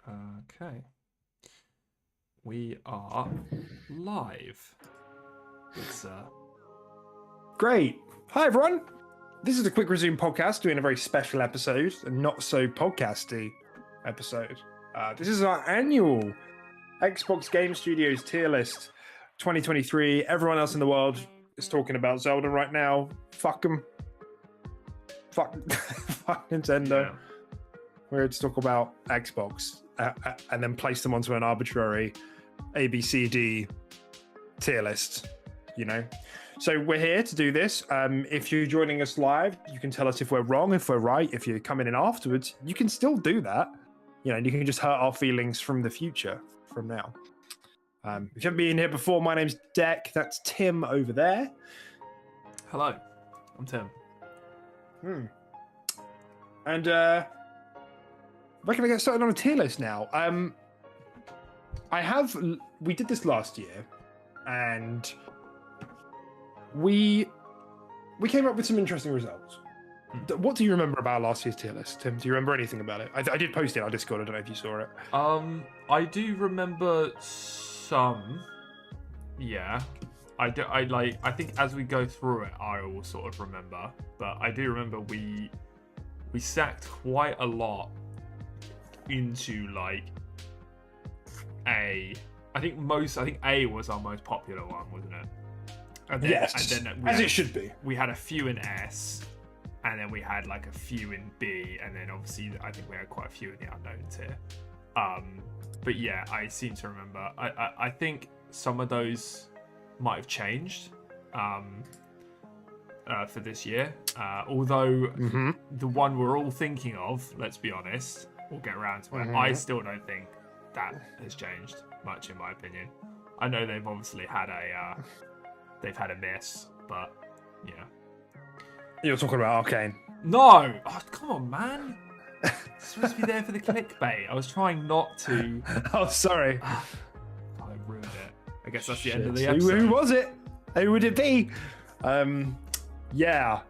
Okay. We are live. It's Great. Hi, everyone. This is a Quick Resume podcast doing a very special episode, a not so podcasty episode. This is our annual Xbox Game Studios tier list 2023. Everyone else in the world is talking about Zelda right now. Fuck them. Fuck Nintendo. yeah. We're here to talk about Xbox and then place them onto an arbitrary ABCD tier list, you know? So we're here to do this. If you're joining us live, you can tell us if we're wrong, if we're right. If you're coming in afterwards, you can still do that. You know, and you can just hurt our feelings from the future, from now. If you haven't been here before, my name's Deck. That's Tim over there. Hello, I'm Tim. And we're going to get started on a tier list now. We did this last year, and we came up with some interesting results. What do you remember about last year's tier list, Tim? Do you remember anything about it? I did post it on Discord. I don't know if you saw it. I do remember some. Yeah. I think as we go through it, I will sort of remember. But I do remember we sacked quite a lot into like A. I think A was our most popular one, wasn't it? And then, yes, and then as it should be. We had a few in S, and then we had like a few in B, and then obviously I think we had quite a few in the unknown tier. But yeah, I seem to remember. I think some of those might have changed for this year. Although the one we're all thinking of, let's be honest, we'll get around to it. I still don't think that has changed much, in my opinion. I know they've obviously had a miss, but yeah. You're talking about Arcane. No! Oh, come on, man. It's supposed to be there for the clickbait. I was trying not to. Oh, sorry. I ruined it. I guess that's the end of the episode. Who was it? Who would it be? Yeah.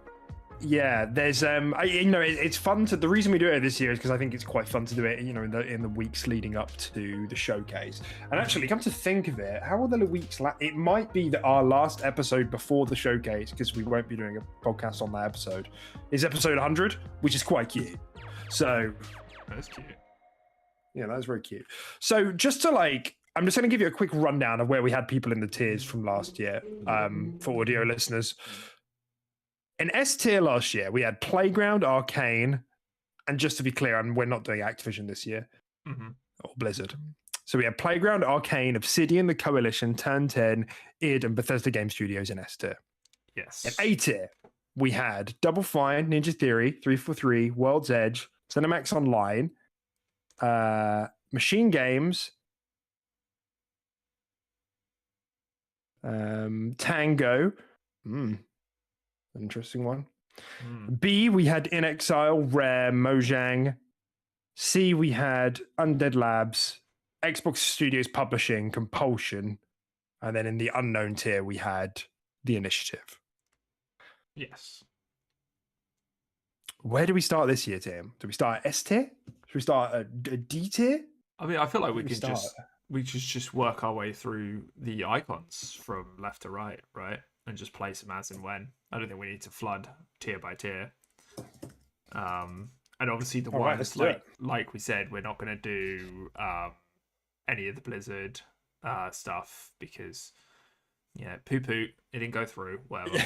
There's it's fun to. The reason we do it this year is because I think it's quite fun to do it. You know, in the weeks leading up to the showcase. And actually, come to think of it, how will the weeks? It might be that our last episode before the showcase, because we won't be doing a podcast on that episode, is episode 100, which is quite cute. So that's cute. Yeah, that's very cute. So just to I'm just going to give you a quick rundown of where we had people in the tiers from last year for audio listeners. In S tier last year, we had Playground, Arcane, and just to be clear, and we're not doing Activision this year, or Blizzard. So we had Playground, Arcane, Obsidian, The Coalition, Turn 10, id, and Bethesda Game Studios in S tier. Yes. In A tier, we had Double Fine, Ninja Theory, 343, World's Edge, Cinemax Online, Machine Games, Tango, interesting one. B, we had In Exile, Rare, Mojang. C, we had Undead Labs, Xbox Studios Publishing, Compulsion, and then in the unknown tier we had The Initiative. Yes. Where do we start this year, Tim? Do we start at S tier? Should we start at a D tier? I mean, I feel like we just work our way through the icons from left to right, and just place them as and when. I don't think we need to flood tier by tier. And obviously the ones like we said, we're not going to do any of the Blizzard stuff because poo, it didn't go through. Whatever.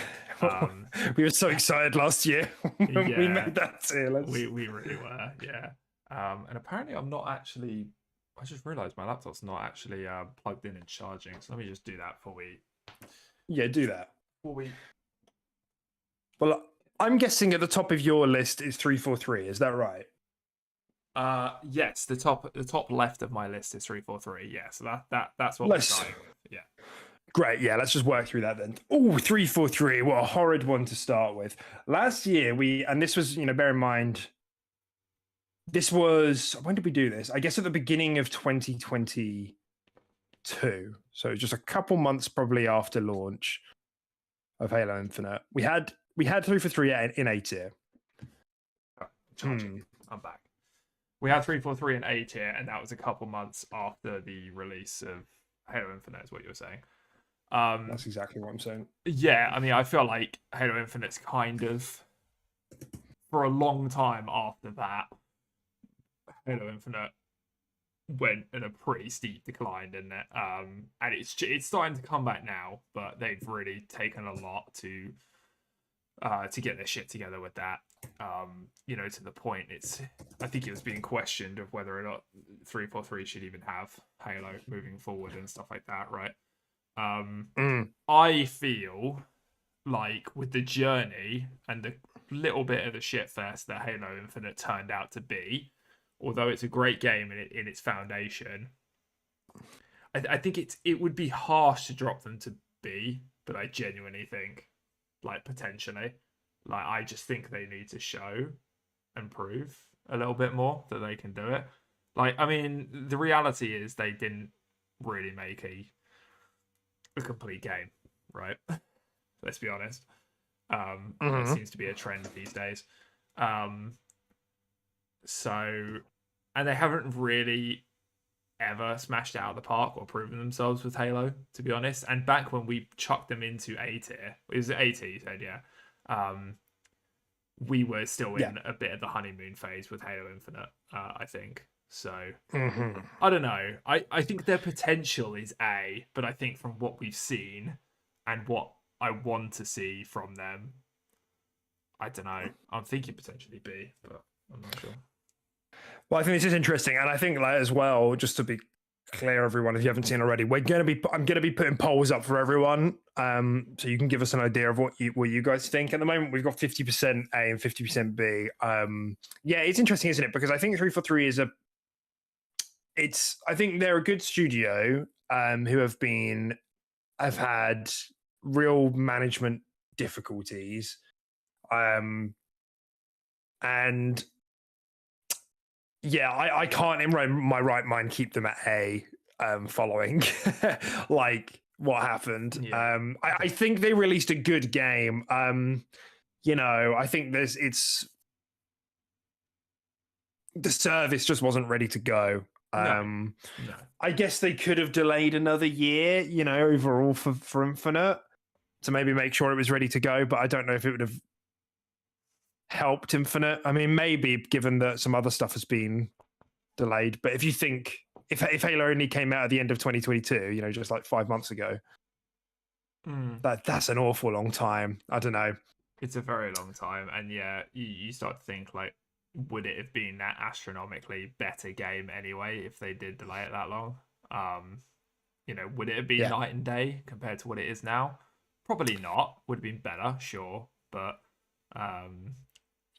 We were so excited last year when we made that tier list. We really were, yeah. And apparently I'm not actually. I just realised my laptop's not actually plugged in and charging. So let me just do that before we. Yeah, do that. Before we. Well, I'm guessing at the top of your list is 343. Is that right? Yes. The top left of my list is 343. Yeah. So that's what we're starting with. Yeah. Great. Yeah. Let's just work through that then. Oh, 343. What a horrid one to start with. Last year and this was, bear in mind. This was, when did we do this? I guess at the beginning of 2022. So just a couple months probably after launch of Halo Infinite. We had 343 in A tier. I'm back. We had 343 and A tier, and that was a couple months after the release of Halo Infinite, is what you're saying. That's exactly what I'm saying. Yeah, I mean, I feel like Halo Infinite's kind of, for a long time after that, Halo Infinite went in a pretty steep decline, didn't it? And it's starting to come back now, but they've really taken a lot to get their shit together with that. To the point I think it was being questioned of whether or not 343 should even have Halo moving forward and stuff like that, right? I feel like with the journey and the little bit of the shitfest that Halo Infinite turned out to be, although it's a great game in its foundation, I think it would be harsh to drop them to B, but I genuinely think, like, potentially, like, I just think they need to show and prove a little bit more that they can do it. Like, I mean, the reality is they didn't really make a complete game, right? Let's be honest. That seems to be a trend these days. So, and they haven't really ever smashed it out of the park or proven themselves with Halo, to be honest. And back when we chucked them into A tier, it was A tier, you said, yeah. We were still in a bit of the honeymoon phase with Halo Infinite, I think. So I don't know. I think their potential is A, but I think from what we've seen and what I want to see from them, I don't know. I'm thinking potentially B, but I'm not sure. Well, I think this is interesting, and I think like as well, just to be clear, everyone, if you haven't seen already, I'm going to be putting polls up for everyone, so you can give us an idea of what you guys think. At the moment, we've got 50% A and 50% B. Yeah, it's interesting, isn't it? Because I think 343 is I think they're a good studio who have had real management difficulties, and yeah, I can't in my right mind keep them at A, following like what happened. Yeah. I think they released a good game. I think the service just wasn't ready to go. No. I guess they could have delayed another year, overall for Infinite to maybe make sure it was ready to go, but I don't know if it would have helped Infinite. I mean, maybe given that some other stuff has been delayed, but if you think if Halo only came out at the end of 2022, just like 5 months ago, that's an awful long time. I don't know. It's a very long time, and yeah, you start to think like, would it have been that astronomically better game anyway if they did delay it that long? Would it have been night and day compared to what it is now? Probably not. Would have been better, sure, but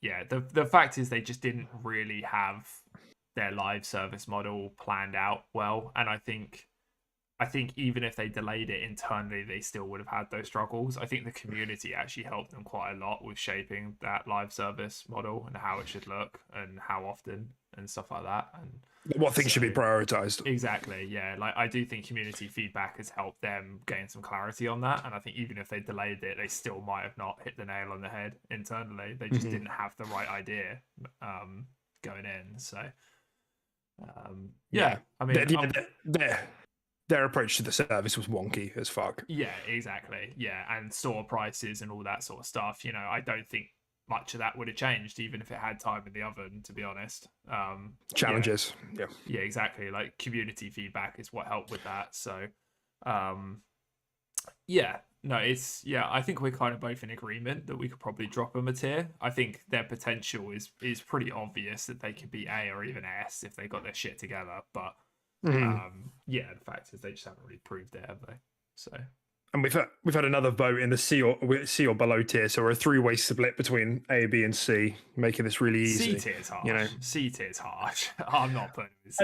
yeah, the fact is they just didn't really have their live service model planned out well, and I think even if they delayed it internally, they still would have had those struggles. I think the community actually helped them quite a lot with shaping that live service model and how it should look and how often and stuff like that. And what things should be prioritized. Exactly, yeah. Like, I do think community feedback has helped them gain some clarity on that. And I think even if they delayed it, they still might have not hit the nail on the head internally. They just didn't have the right idea going in. So, yeah. I mean, their approach to the service was wonky as fuck. Yeah, exactly. Yeah, and store prices and all that sort of stuff. I don't think much of that would have changed, even if it had time in the oven, to be honest. Challenges. Yeah, exactly. Like, community feedback is what helped with that. So, yeah, no, I think we're kind of both in agreement that we could probably drop them a tier. I think their potential is pretty obvious that they could be A or even S if they got their shit together, but yeah, the fact is they just haven't really proved it, have they? So, and we've had another vote in the C or below tier, so we're a 3-way split between A, B, and C, making this really easy. C tier's harsh. C tier's harsh. I'm not putting this.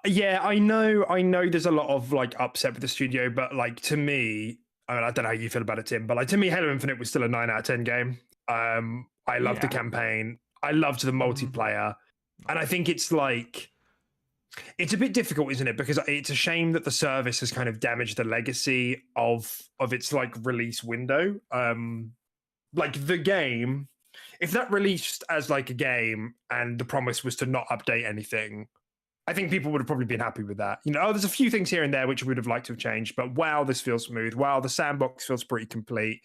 Yeah, I know. There's a lot of like upset with the studio, but like to me, I mean, I don't know how you feel about it, Tim, but like to me, Halo Infinite was still a 9 out of 10 game. I loved the campaign. I loved the multiplayer, and I think it's a bit difficult, isn't it? Because it's a shame that the service has kind of damaged the legacy of its like release window. Like the game if that released as like a game and the promise was to not update anything, I think people would have probably been happy with that. You know, there's a few things here and there which we would have liked to have changed, but wow, this feels smooth. Wow, the sandbox feels pretty complete.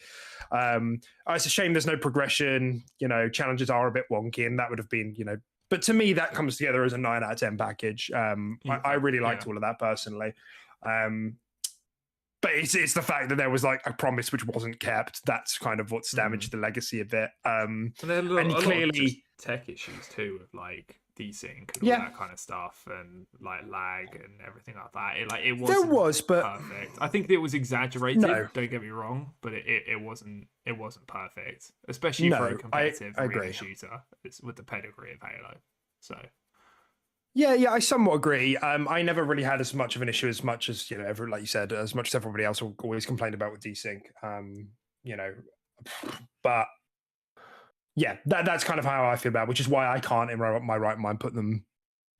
It's a shame there's no progression. You know, challenges are a bit wonky, and that would have been, you know. But to me, that comes together as a 9 out of 10 package. I really liked all of that personally. But it's the fact that there was like a promise which wasn't kept. That's kind of what's damaged the legacy a bit. And there are a lot of just tech issues too, with like desync and all that kind of stuff, and like lag and everything like that. It wasn't perfect. I think it was exaggerated. No. Don't get me wrong, but it wasn't perfect, especially for a competitive shooter. It's with the pedigree of Halo. So. Yeah, I somewhat agree. I never really had as much of an issue as much as, you know, like you said, as much as everybody else always complained about with desync. You know, but yeah, that's kind of how I feel about it, which is why I can't, in my right mind, put them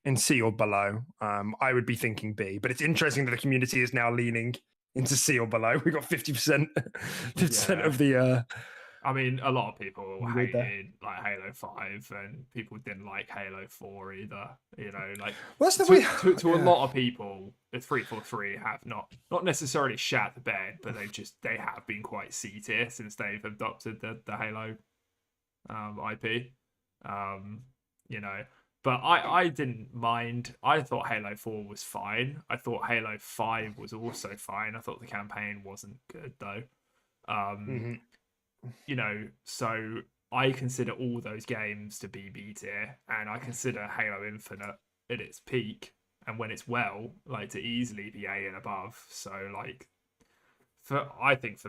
in C or below. I would be thinking B, but it's interesting that the community is now leaning into C or below. We got 50% of the. I mean, a lot of people hated like Halo 5, and people didn't like Halo 4 either. You know, like to a lot of people, the 343 have not necessarily shat the bed, but they have been quite C tier since they've adopted the Halo IP. You know, but I didn't mind. I thought Halo 4 was fine. I thought Halo 5 was also fine. I thought the campaign wasn't good though. You know, so I consider all those games to be B tier, and I consider Halo Infinite at its peak, and when it's well, like, to easily be A and above. So like, I think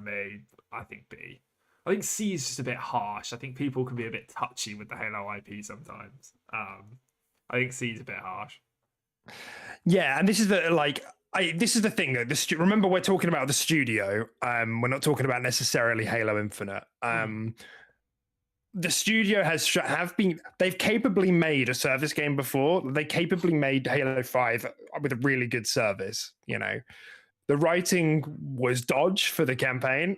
B. I think C is just a bit harsh. I think people can be a bit touchy with the Halo IP sometimes. I think C is a bit harsh. Yeah, and this is this is the thing though. Remember, we're talking about the studio. We're not talking about necessarily Halo Infinite. The studio they've capably made a service game before. They capably made Halo 5 with a really good service. You know, the writing was dodge for the campaign.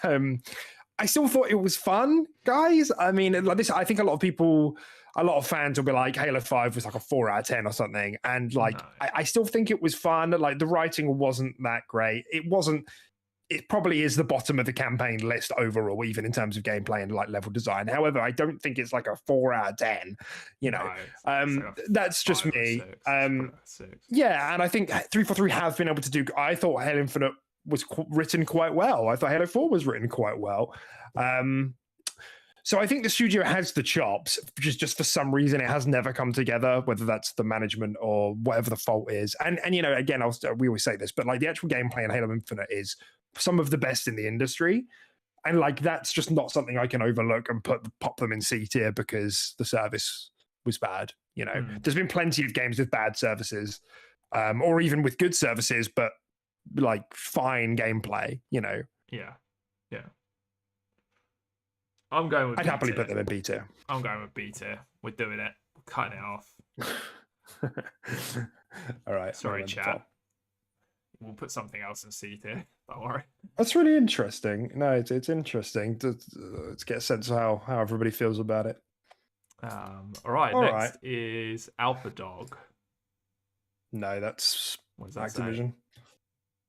I still thought it was fun, guys. I mean, like this, I think a lot of fans will be like, Halo 5 was like a 4 out of 10 or something. And like, no. I still think it was fun. Like, the writing wasn't that great. It probably is the bottom of the campaign list overall, even in terms of gameplay and like level design. However, I don't think it's like a 4 out of 10, you know. No, that's just me. Yeah, and I think 343 have been able to do, I thought Halo Infinite was written quite well. I thought Halo 4 was written quite well. So I think the studio has the chops, just for some reason it has never come together, whether that's the management or whatever the fault is. And you know, again, we always say this, but like the actual gameplay in Halo Infinite is some of the best in the industry. And like, that's just not something I can overlook and pop them in C tier because the service was bad. You know, there's been plenty of games with bad services, or even with good services, but like fine gameplay, you know. Yeah. I'm going with I'd happily put them in B tier. I'm going with B tier. We're doing it. We're cutting it off. All right. Sorry, chat. We'll put something else in C tier. Don't worry. That's really interesting. No, it's interesting to get a sense of how everybody feels about it. All right. Next is Alpha Dog. No, that's Activision.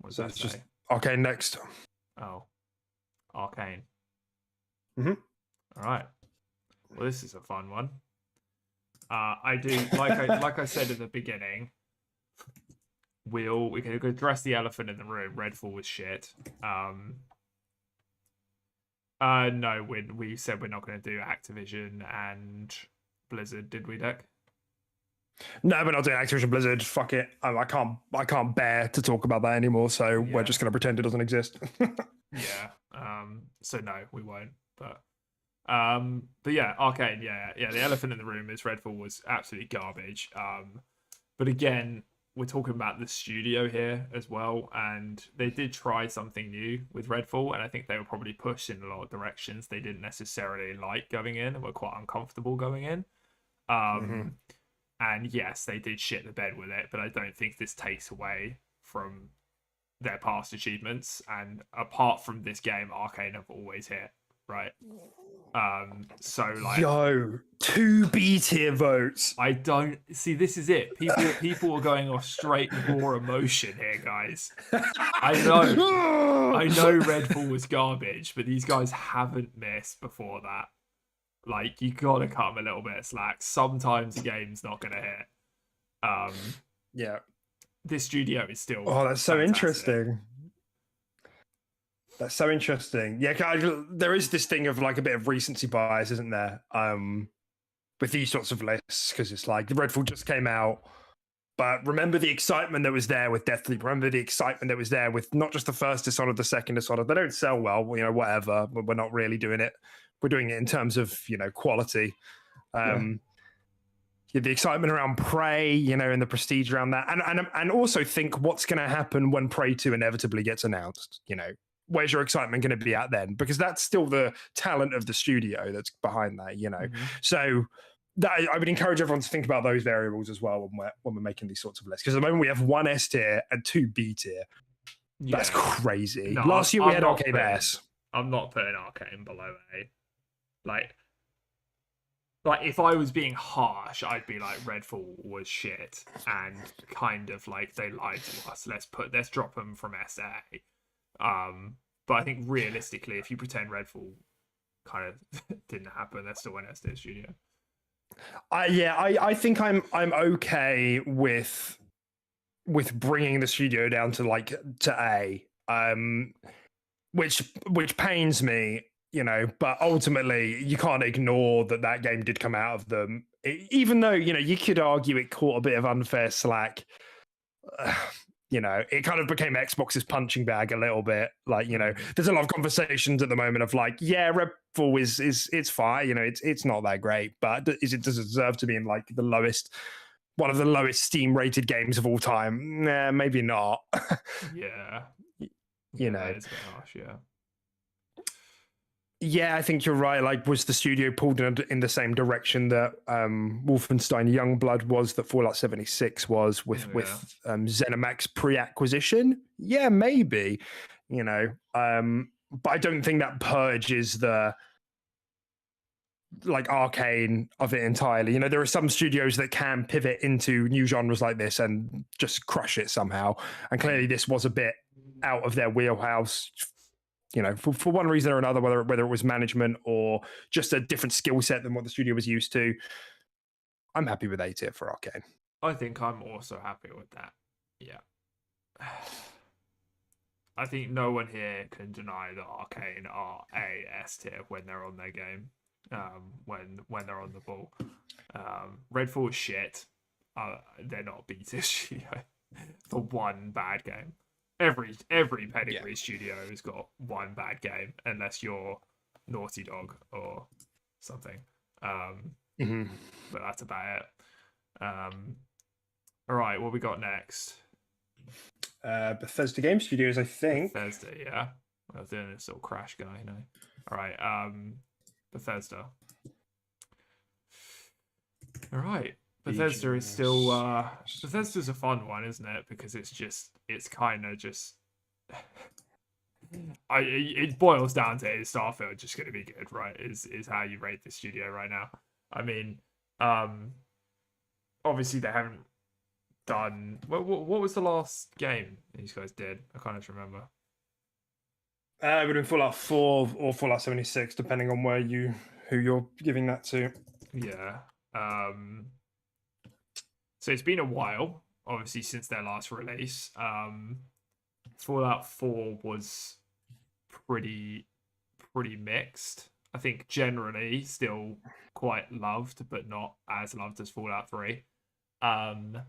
What does that say? Just Arcane next. Oh, Arcane. All right. Well, this is a fun one. I do like I said at the beginning. We can address the elephant in the room. Redfall was shit. No, we said we're not going to do Activision and Blizzard, did we, Deck? No, we're not doing Activision Blizzard. Fuck it. I can't bear to talk about that anymore. So we're just going to pretend it doesn't exist. Yeah. So no, we won't. But yeah, Arcane. Yeah. The elephant in the room is Redfall was absolutely garbage. But again, we're talking about the studio here as well, and they did try something new with Redfall, and I think they were probably pushed in a lot of directions they didn't necessarily like going in and were quite uncomfortable going in. And yes, they did shit the bed with it, but I don't think this takes away from their past achievements. And apart from this game, Arcane have always hit right? So like, yo, 2 B tier votes. I don't see. This is it. People are going off straight raw emotion here, guys. I know Redfall was garbage, but these guys haven't missed before that. Like, you gotta cut them a little bit of slack. Sometimes the game's not gonna hit. Yeah. This studio is still. Oh, that's so fantastic. interesting. That's so interesting. Yeah, there is this thing of like a bit of recency bias, isn't there? With these sorts of lists, because it's like Redfall just came out, but remember the excitement that was there with Deathloop. Remember the excitement that was there with not just the first Dishonored, the second Dishonored. They don't sell well, whatever. But we're not really doing it. We're doing it in terms of quality. The excitement around Prey, and the prestige around that, and also think what's going to happen when Prey 2 inevitably gets announced. Where's your excitement going to be at then? Because that's still the talent of the studio that's behind that. Mm-hmm. So I would encourage everyone to think about those variables as well when we're making these sorts of lists. Because at the moment we have 1 S tier and 2 B tier. Yeah. That's crazy. No, Last year we had Arcane S. I'm not putting Arcane below A. Like if I was being harsh, I'd be like Redfall was shit and kind of like they lied to us. Let's drop them from SA. But I think realistically, if you pretend Redfall kind of didn't happen, they're still an S tier studio. I think I'm okay with bringing the studio down to A, which pains me, but ultimately you can't ignore that game did come out of them, even though you could argue it caught a bit of unfair slack. It kind of became Xbox's punching bag a little bit. Like, there's a lot of conversations at the moment of like, yeah, Redfall is it's fine. It's not that great, but does it deserve to be in like one of the lowest Steam rated games of all time? Nah, maybe not. Yeah. It's a bit harsh, yeah. Yeah, I think you're right. Like, was the studio pulled in the same direction that Wolfenstein Youngblood was, that Fallout 76 was with ZeniMax pre-acquisition? Yeah, maybe. But I don't think that purges the like Arcane of it entirely. There are some studios that can pivot into new genres like this and just crush it somehow. And clearly, this was a bit out of their wheelhouse. For one reason or another, whether it was management or just a different skill set than what the studio was used to. I'm happy with A tier for Arcane. I think I'm also happy with that. Yeah. I think no one here can deny that Arcane are A S tier when they're on their game, when they're on the ball. Redfall is shit. They're not B tier studio for one bad game. Every pedigree studio has got one bad game, unless you're Naughty Dog or something. But that's about it. All right, what we got next? Bethesda Game Studios, I think. Bethesda, yeah. I was doing this little crash guy, All right, Bethesda. All right. Bethesda is still Bethesda's a fun one, isn't it? Because it's kind of just it boils down to, is Starfield just going to be good, right? Is how you rate the studio right now. I mean, obviously they haven't done what was the last game these guys did? I can't actually remember. It would have been Fallout 4 or Fallout 76, depending on who you're giving that to. Yeah. So it's been a while, obviously, since their last release. Fallout 4 was pretty mixed. I think generally still quite loved, but not as loved as Fallout 3. And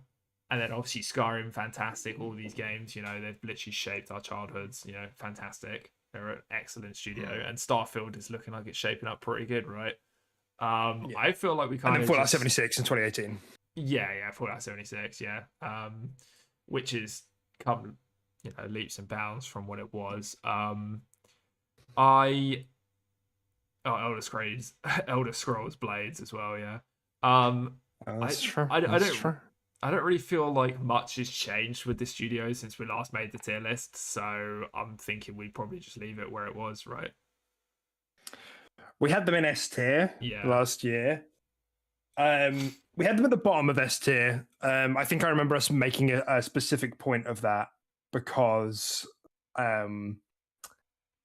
then obviously Skyrim, fantastic. All these games, they've literally shaped our childhoods. Fantastic. They're an excellent studio, and Starfield is looking like it's shaping up pretty good, right? I feel like we kind of Fallout 76 in 2018. Yeah, Fallout 76, yeah. Which has come, leaps and bounds from what it was. Elder Scrolls Blades as well, yeah. That's true. I don't really feel like much has changed with the studio since we last made the tier list, so I'm thinking we'd probably just leave it where it was, right? We had them in S tier Yeah. last year. We had them at the bottom of S tier. I think I remember us making a specific point of that because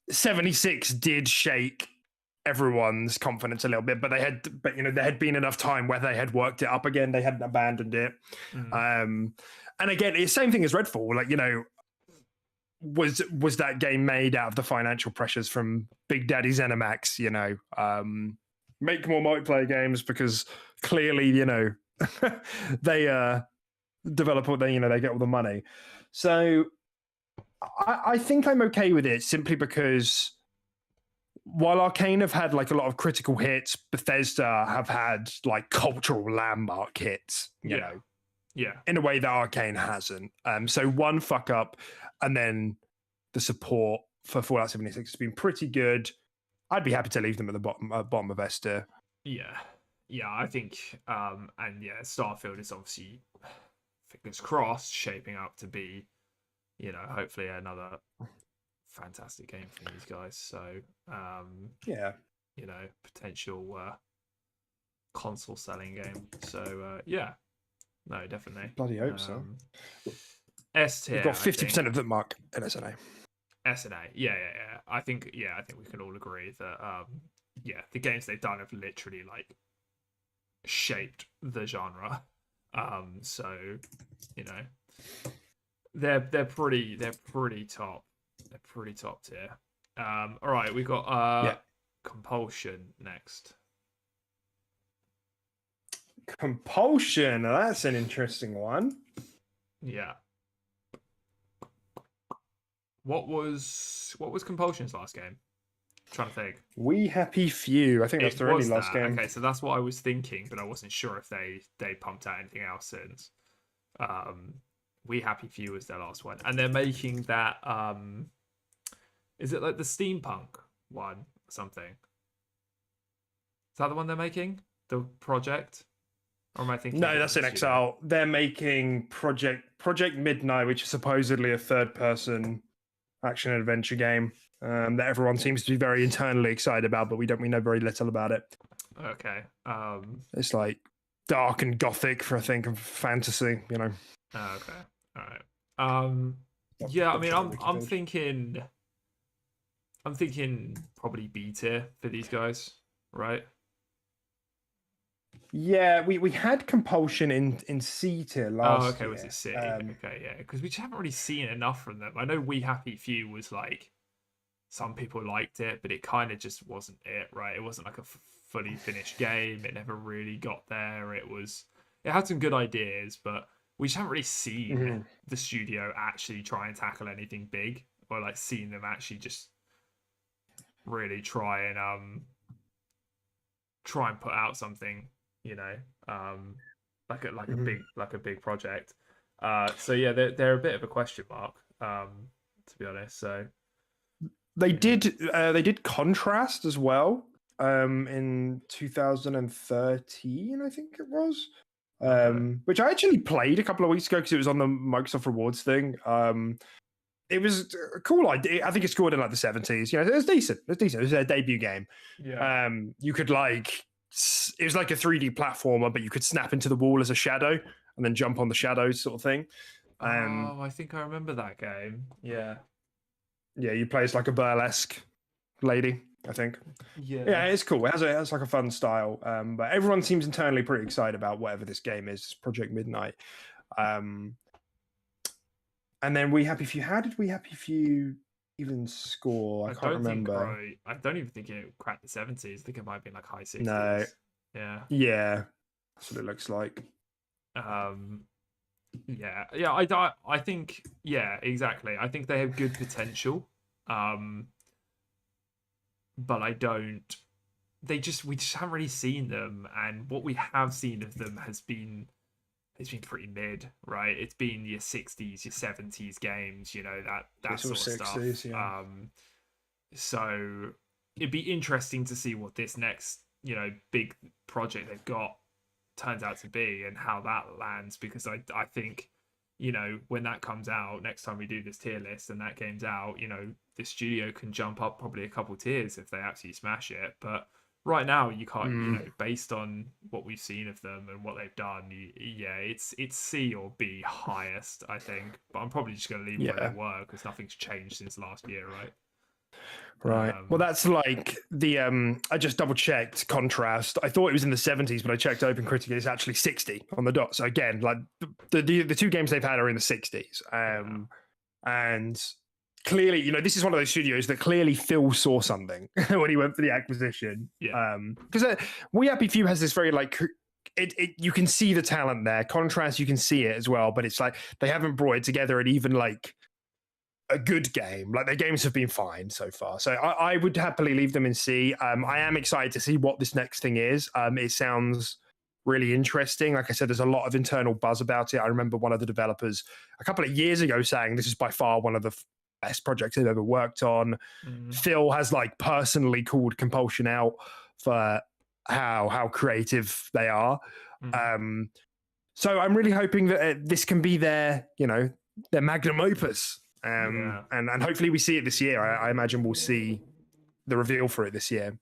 76 did shake everyone's confidence a little bit, but there had been enough time where they had worked it up again. They hadn't abandoned it. And again, it's the same thing as Redfall. Like, was that game made out of the financial pressures from Big Daddy ZeniMax? Make more multiplayer games because clearly, they develop what they get all the money. So I think I'm okay with it simply because while Arcane have had like a lot of critical hits, Bethesda have had like cultural landmark hits, you know, in a way that Arcane hasn't. So one fuck up, and then the support for Fallout 76 has been pretty good. I'd be happy to leave them at the bottom of S tier. Yeah, I think, and yeah, Starfield is obviously, fingers crossed, shaping up to be, hopefully another fantastic game for these guys. So, potential console selling game. So, no, definitely. Bloody hope so. S tier. We've got 50% of the mark in SNA. SNA, yeah. I think we can all agree that, the games they've done have literally like shaped the genre. So, they're pretty top. They're pretty top tier. All right, we got Compulsion next. Compulsion, that's an interesting one. Yeah. What was Compulsion's last game? I'm trying to think. We Happy Few. I think that's their only last game. Okay, so that's what I was thinking, but I wasn't sure if they pumped out anything else since. We Happy Few was their last one, and they're making that. Is it like the steampunk one or something? Is that the one they're making? The project? Or am I thinking? No, that's in Exile. They're making Project Midnight, which is supposedly a third-person action adventure game that everyone seems to be very internally excited about, but we know very little about it. Okay. It's like dark and gothic for and fantasy, Okay. All right. Yeah, I mean, I'm thinking probably B tier for these guys, right? Yeah, we had Compulsion in C tier last year. Oh, okay, was it C? Okay, yeah, because we just haven't really seen enough from them. I know We Happy Few was like, some people liked it, but it kind of just wasn't it, right? It wasn't like a fully finished game. It never really got there. It had some good ideas, but we just haven't really seen the studio actually try and tackle anything big, or like seen them actually just really try and put out something, like a big project. So yeah, they're a bit of a question mark, to be honest. So they did Contrast as well, in 2013, I think it was. Which I actually played a couple of weeks ago because it was on the Microsoft Rewards thing. It was a cool idea. I think it scored in like the 70s. It was decent. It was their debut game. Yeah. You could it was like a 3D platformer, but you could snap into the wall as a shadow and then jump on the shadows, sort of thing. I think I remember that game. Yeah. Yeah, you play as like a burlesque lady, I think. Yeah, it's cool. It has like a fun style. But everyone seems internally pretty excited about whatever this game is, Project Midnight. And then We Happy Few. How did We Happy Few even score? I can't remember. I don't even think it cracked the 70s. I think it might have been like high 60s. No. Yeah. That's what it looks like. I think, yeah, exactly. I think they have good potential. But we just haven't really seen them, and what we have seen of them has been pretty mid, right? It's been your 60s, your 70s games, that sort of 60s, stuff. Yeah. So it'd be interesting to see what this next, big project they've got turns out to be and how that lands, because I think, when that comes out, next time we do this tier list and that game's out, the studio can jump up probably a couple tiers if they actually smash it. But right now you can't, based on what we've seen of them and what they've done, it's C or B highest, I think. But I'm probably just going to leave them where they were because nothing's changed since last year, right? Right. Well, that's like the I just double checked contrast. I thought it was in the 70s, but I checked Open Critic. It's actually 60 on the dot. So again, like the two games they've had are in the 60s. And clearly, this is one of those studios that clearly Phil saw something when he went for the acquisition. Yeah. Because We Happy Few has this very like you can see the talent there. Contrast, you can see it as well, but it's like they haven't brought it together and even like a good game. Like their games have been fine so far. So I would happily leave them in C. I am excited to see what this next thing is. It sounds really interesting. Like I said, there's a lot of internal buzz about it. I remember one of the developers a couple of years ago saying this is by far one of the best projects they've ever worked on. Phil has like personally called Compulsion out for how creative they are. So I'm really hoping that this can be their magnum opus. And hopefully we see it this year. I imagine we'll see the reveal for it this year.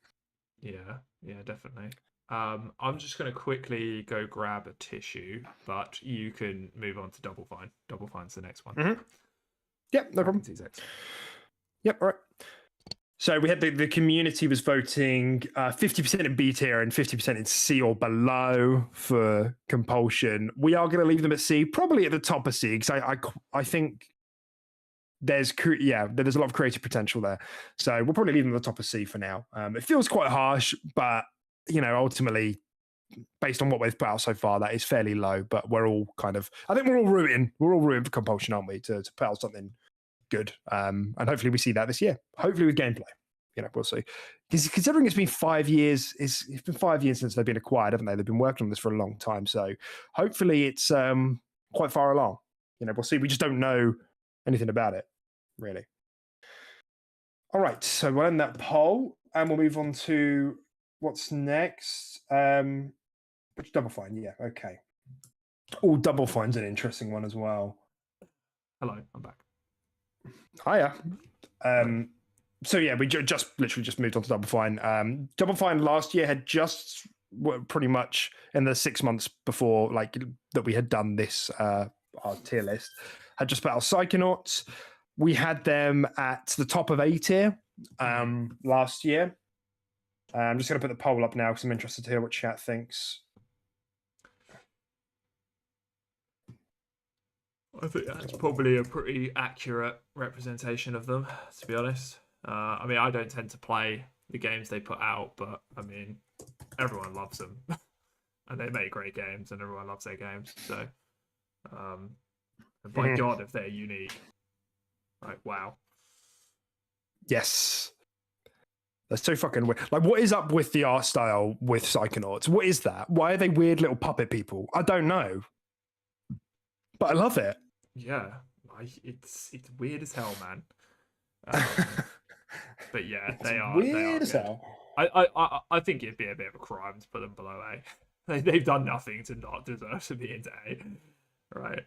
Yeah, definitely. I'm just going to quickly go grab a tissue, but you can move on to Double Fine. Double Fine's the next one. Yep, no problem. Yep, all right. So we had the community was voting 50% in B tier and 50% in C or below for Compulsion. We are going to leave them at C, probably at the top of C, because I think there's a lot of creative potential there. So we'll probably leave them at the top of C for now. It feels quite harsh, but ultimately, based on what we've put out so far, that is fairly low. But we're all I think we're all rooting for Compulsion, aren't we, to put out something good. And hopefully we see that this year. Hopefully with gameplay. We'll see. Considering it's been 5 years, it's been 5 years since they've been acquired, haven't they? They've been working on this for a long time. So hopefully it's quite far along. We'll see. We just don't know anything about it, really. All right, so we'll end that poll and we'll move on to what's next. Which Double Fine? Yeah, okay. Oh, Double Fine's an interesting one as well. Hello, I'm back. Hiya. So yeah, we literally just moved on to Double Fine. Double Fine last year had just pretty much in the 6 months before that we had done this our tier list, had just put out Psychonauts. We had them at the top of A tier last year. I'm just going to put the poll up now because I'm interested to hear what chat thinks. I think that's probably a pretty accurate representation of them, to be honest. I mean, I don't tend to play the games they put out, but I mean, everyone loves them. And they make great games and everyone loves their games. So, and by God, if they're unique. Like, wow. Yes. That's so fucking weird. Like, what is up with the art style with Psychonauts? What is that? Why are they weird little puppet people? I don't know. But I love it. Yeah. It's weird as hell, man. But yeah, they are weird as hell. I think it'd be a bit of a crime to put them below A. They've done nothing to not deserve to be into A. Right.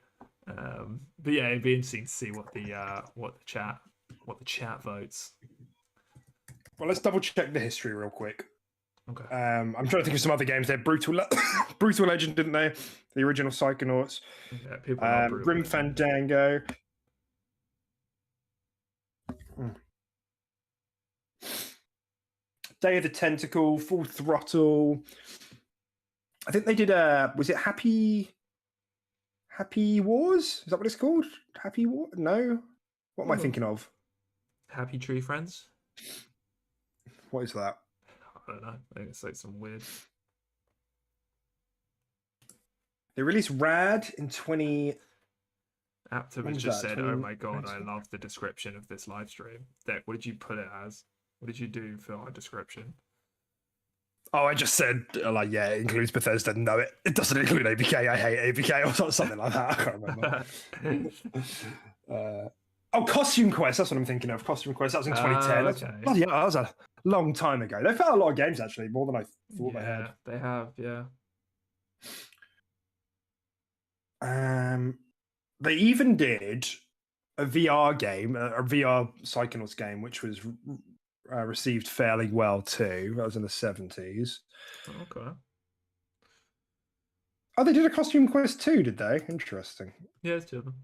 But yeah, it'd be interesting to see what the chat votes. Well, let's double check the history real quick. Okay. I'm trying to think of some other games. They had Brutal Legend, didn't they? The original Psychonauts. Yeah, people love Brutal Grim Legend. Fandango. Day of the Tentacle, Full Throttle. I think they did was it Happy Wars? Is that what it's called? Happy War? No. What am I thinking of? Happy Tree Friends? What is that? I don't know. I think it's like some weird. They released Rad in 20. Aptivus just said, "Oh my god, I love the description of this live stream." Deck, what did you put it as? What did you do for our description? Oh, I just said, yeah, it includes Bethesda. No, it doesn't include ABK. I hate ABK or something like that. I can't remember. Costume Quest. That's what I'm thinking of. Costume Quest. That was in 2010. Okay. Bloody hell, that was a long time ago. They've had a lot of games, actually, more than I thought they had. They have, yeah. They even did a VR game, a VR Psychonauts game, which was received fairly well too. That was in the 70s. Okay. Oh, they did a costume quest too, did they? Interesting. Yeah, it's two of them.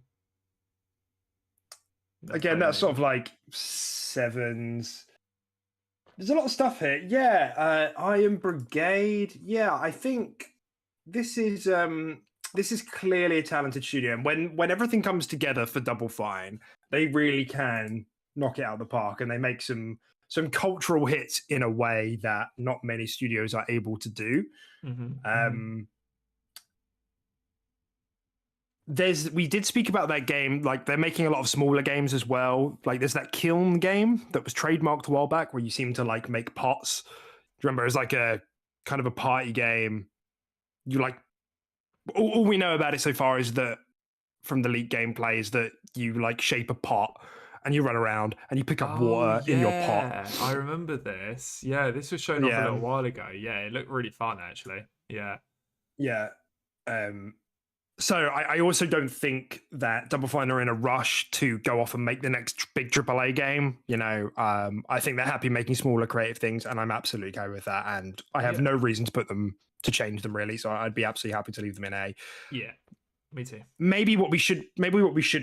Again, that's sort of like sevens. There's a lot of stuff here. Yeah, Iron Brigade. Yeah, I think this is clearly a talented studio. And when everything comes together for Double Fine, they really can knock it out of the park, and they make some cultural hits in a way that not many studios are able to do. We did speak about that game. Like, they're making a lot of smaller games as well. Like, there's that Kiln game that was trademarked a while back where you seem to like make pots. Do you remember? It was like a kind of a party game. You like all we know about it so far is that from the leaked gameplay is that you like shape a pot and you run around and you pick up water in your pot. I remember this. Yeah, this was shown off a little while ago. Yeah, it looked really fun actually. Yeah. Yeah. So I also don't think that Double Fine are in a rush to go off and make the next big AAA game. You know, I think they're happy making smaller creative things, and I'm absolutely okay with that. And I have no reason to change them really. So I'd be absolutely happy to leave them in A. Yeah, me too. Maybe what we should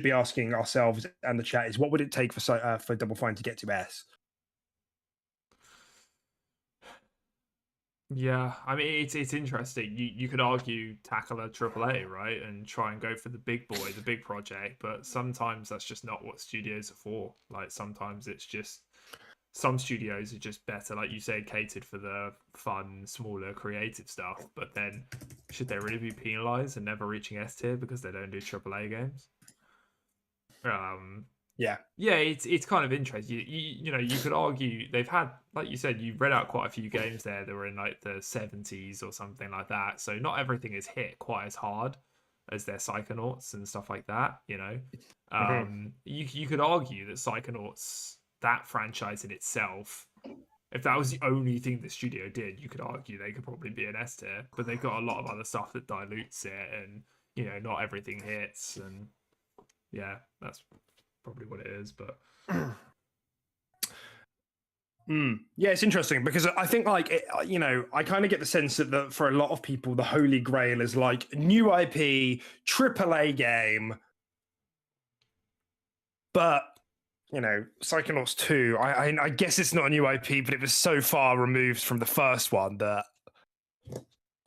be asking ourselves and the chat is, what would it take for Double Fine to get to S? Yeah, I mean it's interesting. You could argue tackle a AAA, right, and try and go for the big boy, the big project, but sometimes that's just not what studios are for. Like sometimes it's just some studios are just better, like you said, catered for the fun, smaller, creative stuff. But then should they really be penalized and never reaching S tier because they don't do AAA games? Yeah, it's kind of interesting. You know, you could argue they've had, like you said, you read out quite a few games there that were in like the 70s or something like that. So not everything is hit quite as hard as their Psychonauts and stuff like that. You know, you could argue that Psychonauts, that franchise in itself, if that was the only thing the studio did, you could argue they could probably be an S tier. But they've got a lot of other stuff that dilutes it, and you know, not everything hits, and yeah, that's probably what it is. But yeah, it's interesting because I think you know, I kind of get the sense that for a lot of people the holy grail is like new IP AAA game, but you know, Psychonauts 2, I guess it's not a new IP, but it was so far removed from the first one that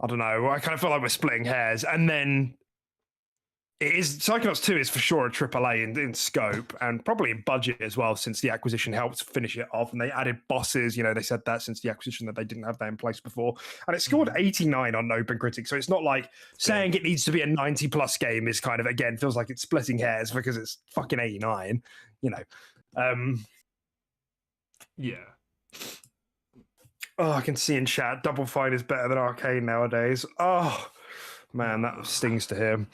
I don't know, I kind of feel like we're splitting hairs. And then Psychonauts 2 is for sure a AAA in scope and probably in budget as well, since the acquisition helped finish it off, and they added bosses. You know, they said that since the acquisition that they didn't have that in place before, and it scored 89 on OpenCritic. So it's not like saying it needs to be a 90+ game is kind of, again, feels like it's splitting hairs because it's fucking 89. You know, yeah. Oh, I can see in chat, Double Fine is better than Arcane nowadays. Oh man, that stings to hear.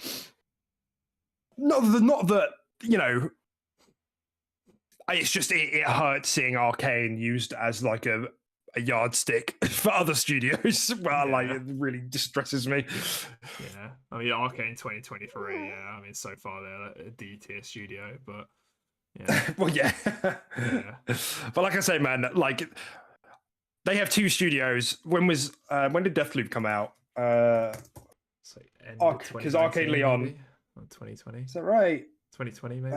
Not that, you know, it's just it hurts seeing Arcane used as like a yardstick for other studios. Well, like, it really distresses me. Yeah, I mean, Arcane 2023. Yeah, I mean, so far they're a D tier studio, but yeah. Well, yeah. But like I say, man, like they have two studios. When did Deathloop come out? Because Arcane Leon. Maybe? 2020. Is that right? 2020 maybe.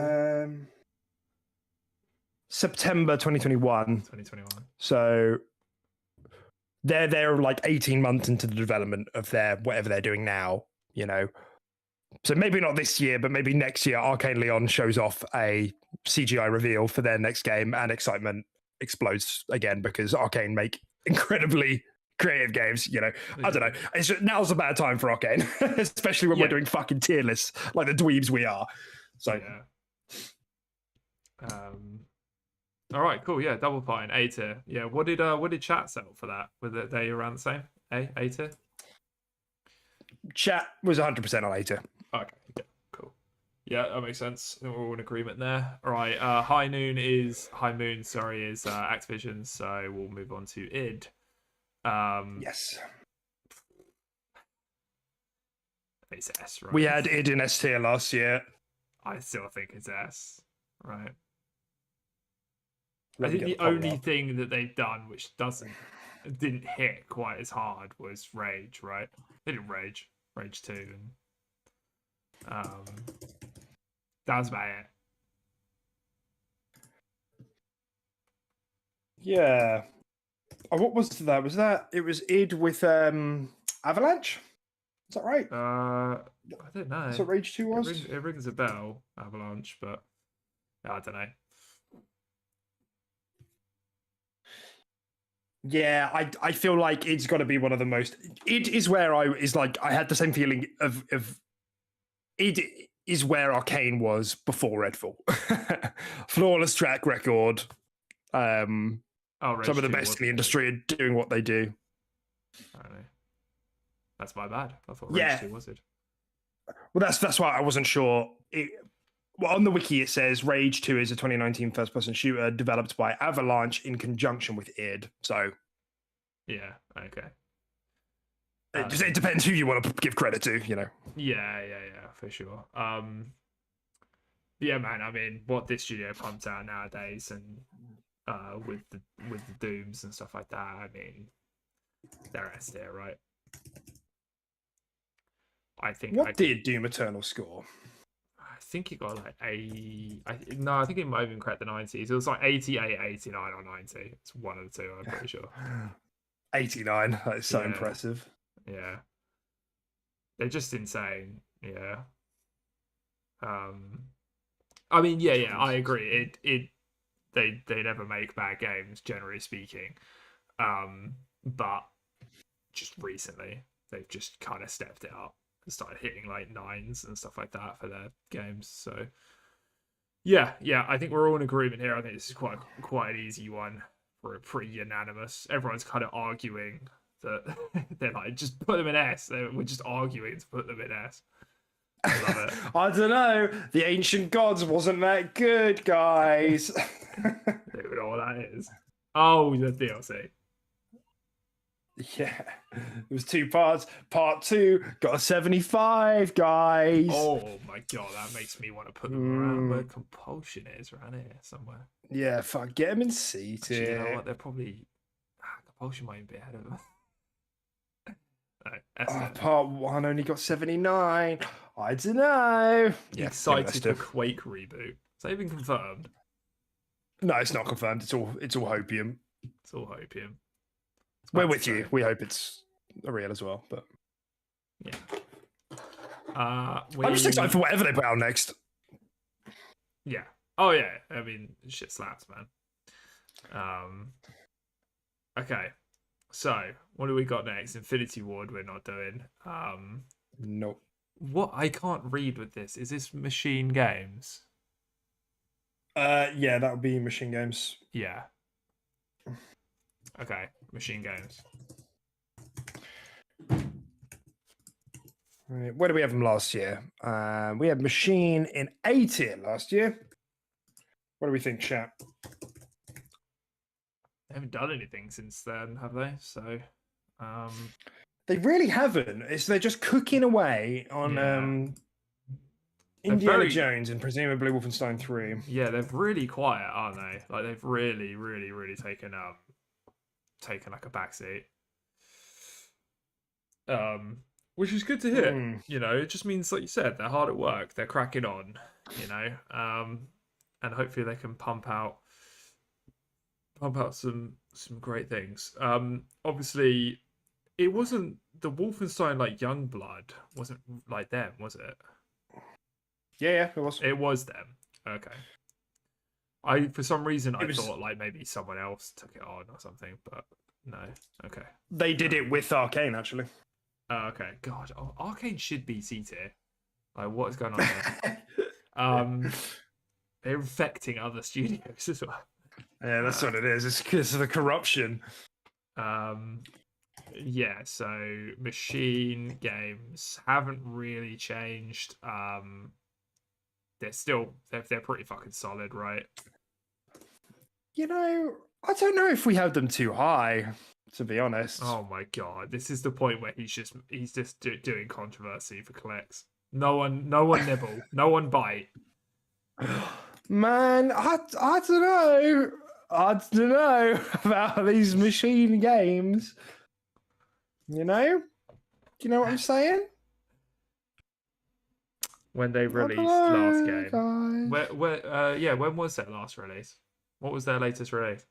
September 2021. 2021. So they're like 18 months into the development of their whatever they're doing now, you know. So maybe not this year, but maybe next year, Arcane Leon shows off a CGI reveal for their next game, and excitement explodes again because Arcane make incredibly creative games. You know, I don't know. It's just, now's a bad time for Arcane, especially when we're doing fucking tier lists like the dweebs we are. So all right, cool. Yeah, Double Fine, A tier. Yeah, what did chat sell for that? Were they around the same? A tier? Chat was 100% on A tier. Okay, yeah, cool. Yeah, that makes sense. We're all in agreement there. All right, High Moon is Activision, so we'll move on to id. Yes. It's S, right? We had id in S tier last year. I still think it's S, right? I Let me think get the the poll only up. thing that they've done which didn't hit quite as hard was Rage, right? They did Rage 2, and that was about it. Yeah. Oh, what was that? Was that it was id with Avalanche? Is that right? I don't know. That's what Rage 2 was? It rings a bell, Avalanche, but I don't know. Yeah, I feel like it's got to be one of the most. It is where I had the same feeling of it is where Arcane was before Redfall. Flawless track record. Some of the best in the industry are doing what they do. I don't know. That's my bad. I thought Yeah. Rage 2 was it. Well, that's why I wasn't sure. Well, on the wiki it says Rage 2 is a 2019 first-person shooter developed by Avalanche in conjunction with id. So yeah, okay. It depends who you want to give credit to, you know. Yeah, for sure. Yeah, man. I mean, what this studio pumps out nowadays, and with the Dooms and stuff like that. I mean, they're S tier, right? I think. What did Doom Eternal score? I think it got like I think it might have even cracked the 90s. It was like 88, 89, or 90. It's one of the two, I'm pretty sure. 89. That is so impressive. Yeah. They're just insane. Yeah. I mean, yeah, I agree. They never make bad games, generally speaking. But just recently they've just kind of stepped it up and started hitting like 9s and stuff like that for their games. So yeah, I think we're all in agreement here. I think this is quite an easy one for a pretty unanimous. Everyone's kind of arguing that they're like, just put them in S. We're just arguing to put them in S. I love it. I don't know. The Ancient Gods wasn't that good, guys. Don't know what that is. Oh, the DLC. Yeah, it was 2 parts. Part 2 got a 75, guys. Oh my god, that makes me want to put them around where Compulsion is, around here somewhere. Yeah, fuck, get them in C tier. You know what? They're probably Compulsion might even be ahead of them. Part 1 only got 79. I don't know. Yeah, excited for Quake reboot. Is that even confirmed? No, it's not confirmed. It's all hopium. It's all hopium. We're with you. We hope it's real as well. But yeah, I'm just excited for whatever they put out next. Yeah. Oh yeah. I mean, shit slaps, man. Okay. So, what do we got next? Infinity Ward. We're not doing. Nope. What I can't read with this is this Machine Games. Yeah, that would be Machine Games. Yeah. Okay, Machine Games. Right, where do we have them last year? We had Machine in A tier last year. What do we think, chat? They haven't done anything since then, have they? So, they really haven't. They're just cooking away on Indiana Jones and presumably Wolfenstein 3. Yeah, they're really quiet, aren't they? Like they've really, really, really taken like a backseat. Which is good to hear. You know, it just means, like you said, they're hard at work. They're cracking on. You know, and hopefully they can pump out some great things. Obviously, it wasn't the Wolfenstein like Youngblood wasn't like them, was it? Yeah, it was. It was them. Okay. For some reason I thought like maybe someone else took it on or something, but no. Okay. They did it with Arcane, actually. Okay. God, Arcane should be C tier. Like, what is going on there? They're infecting other studios as well. Yeah, that's what it is. It's because of the corruption. Yeah, so Machine Games haven't really changed. They're pretty fucking solid, right? You know, I don't know if we have them too high, to be honest. Oh my god, this is the point where he's just doing controversy for clicks. No one nibble, no one bite. Man, I don't know. I don't know about these machine games. You know? Do you know what I'm saying? When they released last game. When was their last release? What was their latest release?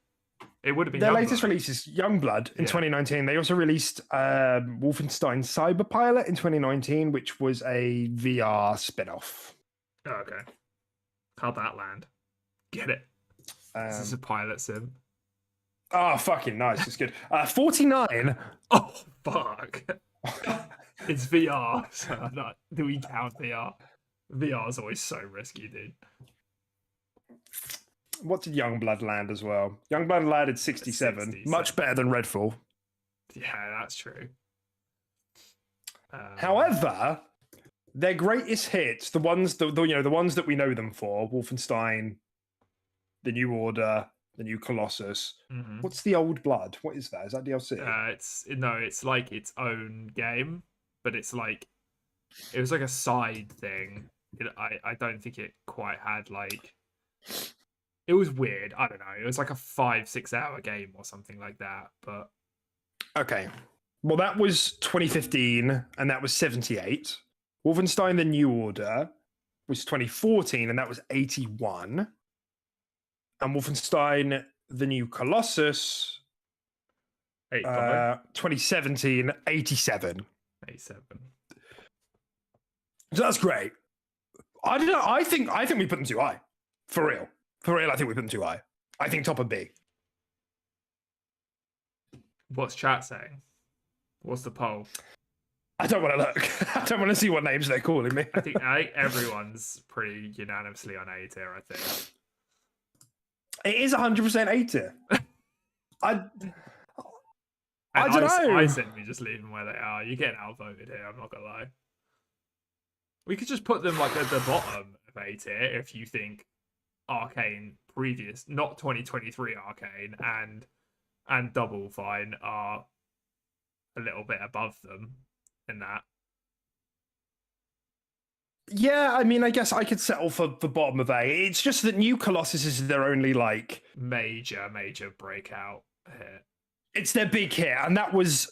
It would have been their Youngblood. latest release is Youngblood in 2019. They also released Wolfenstein Cyberpilot in 2019, which was a VR spin-off. Oh, okay. How'd that land? Get it? This is a pilot sim. Oh, fucking nice. It's good. 49. Oh, fuck. It's VR. So do we count VR? VR is always so risky, dude. What did Youngblood land as well? Youngblood landed 67. Much better than Redfall. Yeah, that's true. However, their greatest hits, the ones that the ones that we know them for, Wolfenstein, the New Order, the New Colossus. Mm-hmm. What's the Old Blood? What is that? Is that DLC? It's like its own game, but it was like a side thing. I don't think it quite had like. It was weird. I don't know. It was like a 5-6 hour game or something like that. But okay, well that was 2015, and that was 78. Wolfenstein: The New Order was 2014, and that was 81. And Wolfenstein: The New Colossus, 2017, 87. 87. So that's great. I don't know. I think we put them too high. For real. For real, I think we put them too high. I think top of B. What's chat saying? What's the poll? I don't want to look. I don't want to see what names they're calling me. I think everyone's pretty unanimously on A tier, I think. It is 100% A tier. I don't know. I said we just leave them where they are. You're getting outvoted here, I'm not going to lie. We could just put them like at the bottom of A tier if you think Arcane previous, not 2023 Arcane and Double Fine are a little bit above them in that. Yeah, I mean, I guess I could settle for the bottom of A. It's just that New Colossus is their only like major breakout hit. It's their big hit, and that was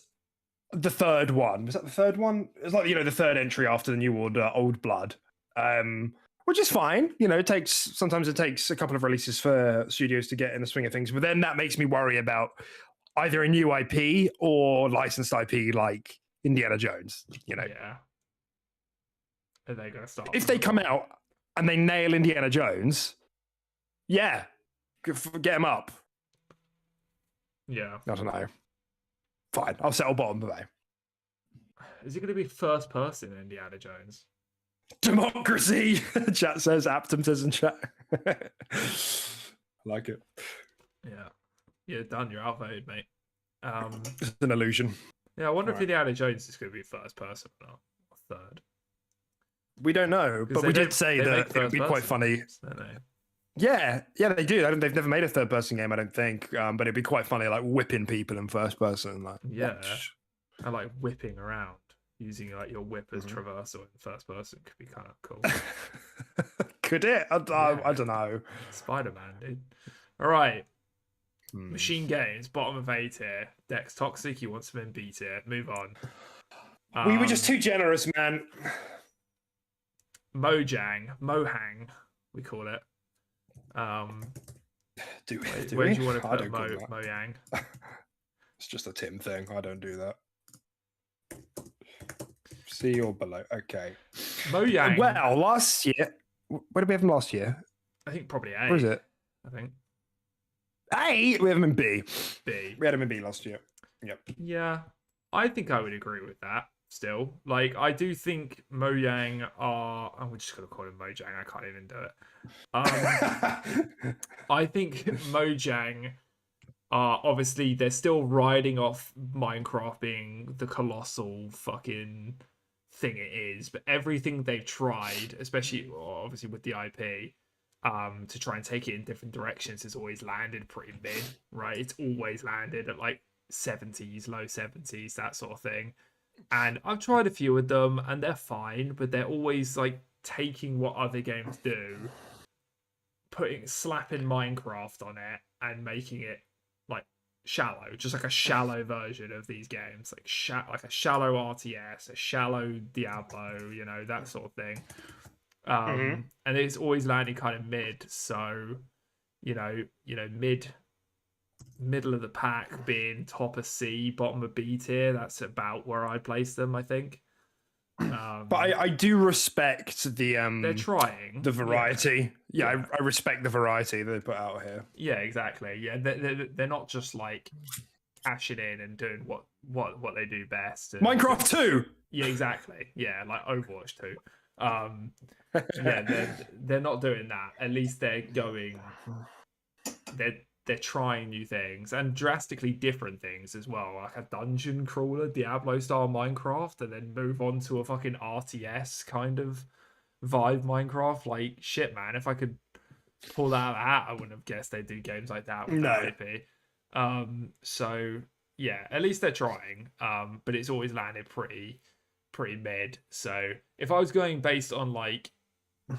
the third one. Was that the third one? It's like the third entry after the New Order, Old Blood. Which is fine. Sometimes it takes a couple of releases for studios to get in the swing of things. But then that makes me worry about either a new IP or licensed IP like Indiana Jones. Yeah. Are they going to stop? If they come out and they nail Indiana Jones, yeah, get them up. Yeah. I don't know. Fine, I'll settle bottom of A. Is it going to be first person Indiana Jones? Democracy, chat says. Aptum says in chat. I like it. Yeah. You're done. You're outvoted, mate. It's an illusion. Yeah, I wonder if Indiana Jones is going to be first person or not. Or third. We don't know, but we did say that it would be quite funny. Yeah, they do. They've never made a third person game, I don't think. But it'd be quite funny, like whipping people in first person. Like, yeah. And like whipping around. Using like your whip as traversal in first person could be kind of cool. Could it? I don't know. Spider-Man, dude. All right. Machine games, bottom of A tier. Dex toxic. You want some in B tier. Move on. We were just too generous, man. Mohang, we call it. Where do you want to put Mojang? It's just a Tim thing. I don't do that. C or below. Okay. Mojang. Well, last year. Where did we have him last year? I think probably A. Where is it? I think. A? We have him in B. B. We had him in B last year. Yep. Yeah. I think I would agree with that still. Like, I do think Mojang are... I'm just going to call him Mojang. I can't even do it. I think Mojang... obviously, they're still riding off Minecraft being the colossal fucking thing it is, but everything they've tried, especially obviously with the IP, to try and take it in different directions has always landed pretty mid, right? It's always landed at like 70s, low 70s, that sort of thing. And I've tried a few of them and they're fine, but they're always like taking what other games do slapping Minecraft on it and making it like shallow, just like a shallow version of these games, like a shallow RTS, a shallow Diablo, that sort of thing. And it's always landing kind of mid, so middle of the pack being top of C, bottom of B tier. That's about where I place them, I think. But I do respect they're trying the variety. Yeah. I respect the variety they put out here. Yeah, exactly. Yeah, they're not just like cashing in and doing what they do best. Minecraft 2. Yeah, exactly. Yeah, like Overwatch 2. Yeah, they're not doing that. At least they're going. They're trying new things and drastically different things as well, like a dungeon crawler, Diablo style Minecraft, and then move on to a fucking RTS kind of vibe Minecraft. Like shit, man. If I could pull that out of the hat, I wouldn't have guessed they'd do games like that with that IP. So yeah, at least they're trying. But it's always landed pretty mid. So if I was going based on like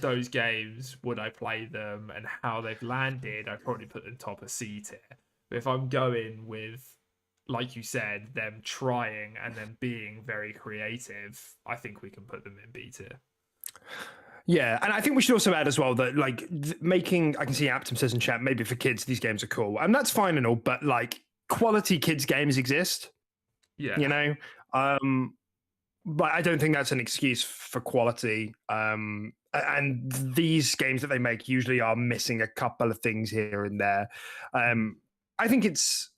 those games, would I play them and how they've landed, I'd probably put them top of C tier. But if I'm going with, like you said, them trying and then being very creative, I think we can put them in B tier. Yeah, and I think we should also add as well that like making, I can see Aptum says in chat, maybe for kids these games are cool, and that's fine and all, but like quality kids games exist. Yeah, but I don't think that's an excuse for quality. And these games that they make usually are missing a couple of things here and there. I think it's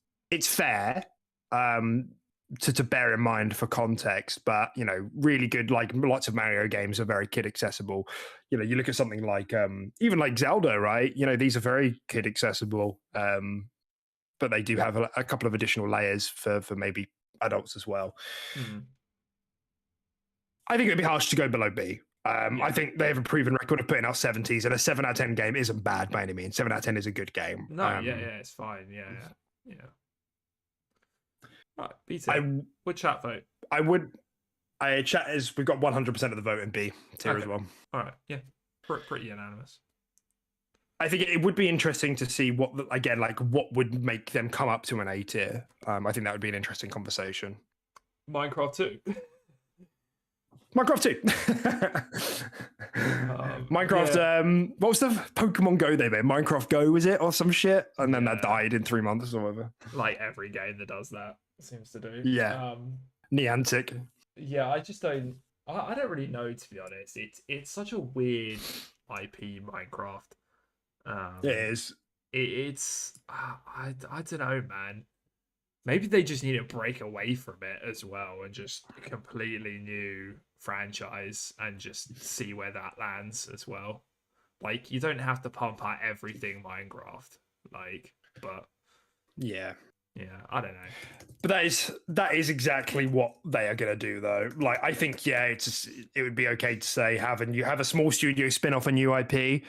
fair to bear in mind for context, but really good. Like lots of Mario games are very kid accessible. You look at something like even like Zelda, right? These are very kid accessible, but they do have a couple of additional layers for maybe adults as well. I think it'd be harsh to go below B. I think they have a proven record of putting out 70s, and a 7 out of 10 game isn't bad by any means. 7 out of 10 is a good game. No, it's fine. Yeah. Right, B tier. Would chat vote? Chat is, we've got 100% of the vote in B tier as well. All right, yeah, pretty unanimous. I think it would be interesting to see what would make them come up to an A tier. I think that would be an interesting conversation. Minecraft 2. Minecraft 2. Minecraft, what was the Pokemon Go they made? Minecraft Go, was it? Or some shit? And then that died in 3 months or whatever. Like every game that does that seems to do. Yeah. Niantic. Yeah, I just don't... I don't really know, to be honest. It's such a weird IP, Minecraft. It is. It's... I don't know, man. Maybe they just need to break away from it as well and just a completely new franchise and just see where that lands as well. Like, you don't have to pump out everything Minecraft. But yeah, I don't know. But that is exactly what they are going to do, though. Like, I think it would be okay to say you have a small studio spin off a new IP,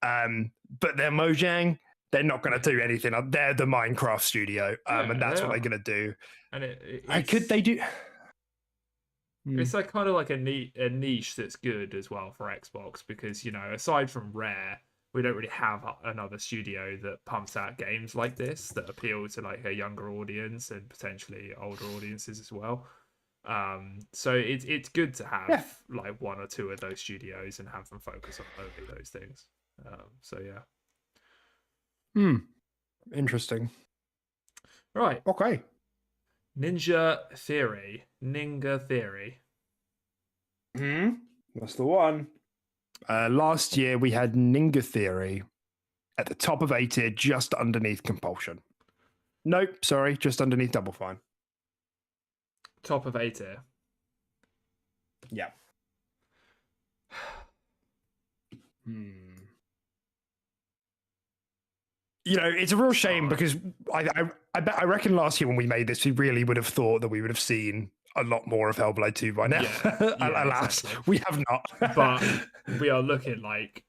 but they're Mojang. They're not going to do anything. They're the Minecraft studio, and that's what they're going to do. And could they do? It's like kind of like a niche that's good as well for Xbox because aside from Rare, we don't really have another studio that pumps out games like this that appeal to like a younger audience and potentially older audiences as well. So it's good to have like one or two of those studios and have them focus on only those things. So yeah. Interesting. Right. Okay. Ninja Theory. That's the one. Last year we had Ninja Theory at the top of A tier, just underneath Compulsion. Nope, sorry, just underneath Double Fine. Top of A tier. Yeah. It's a real shame because I reckon last year when we made this, we really would have thought that we would have seen a lot more of Hellblade 2 by now. Alas, exactly. We have not. But we are looking like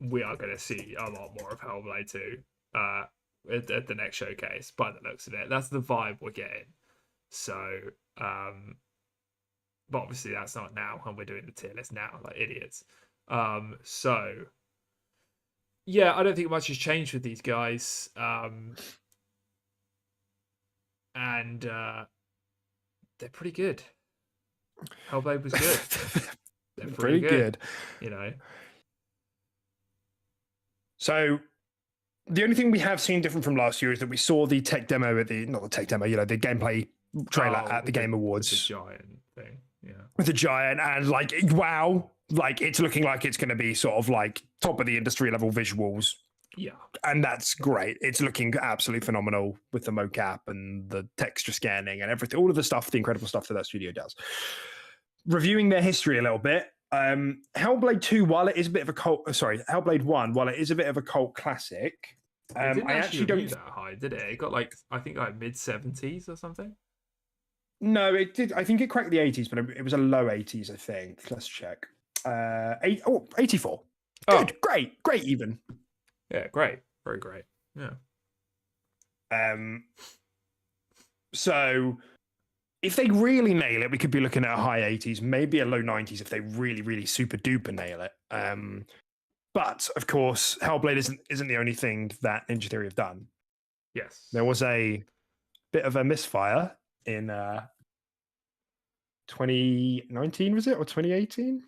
we are going to see a lot more of Hellblade 2 at the next showcase by the looks of it. That's the vibe we're getting. So, but obviously that's not now, and we're doing the tier list now like idiots. So Yeah, I don't think much has changed with these guys. And they're pretty good. Hellblade was good. They're pretty Pretty good, good. you know. So the only thing we have seen different from last year is that we saw the tech demo at the, not the tech demo, the gameplay trailer at the Game Awards. With the giant thing, yeah. With the giant, and like, wow, like it's looking like it's going to be sort of like top of the industry level visuals. Yeah. And that's great. It's looking absolutely phenomenal with the mocap and the texture scanning and everything, all of the stuff, the incredible stuff that studio does. Reviewing their history a little bit, Hellblade 2, while it is a bit of a cult, Hellblade 1, while it is a bit of a cult classic, it didn't actually don't that high, did it? It got like, I think like mid-70s or something. No, it did. I think it cracked the 80s, but it was a low 80s, I think. Let's check. 84. Good, great even. Yeah, great. Very great. Yeah. So if they really nail it, we could be looking at a high 80s, maybe a low 90s if they really, really super duper nail it. But of course, Hellblade isn't the only thing that Ninja Theory have done. Yes. There was a bit of a misfire in 2019, was it? Or 2018?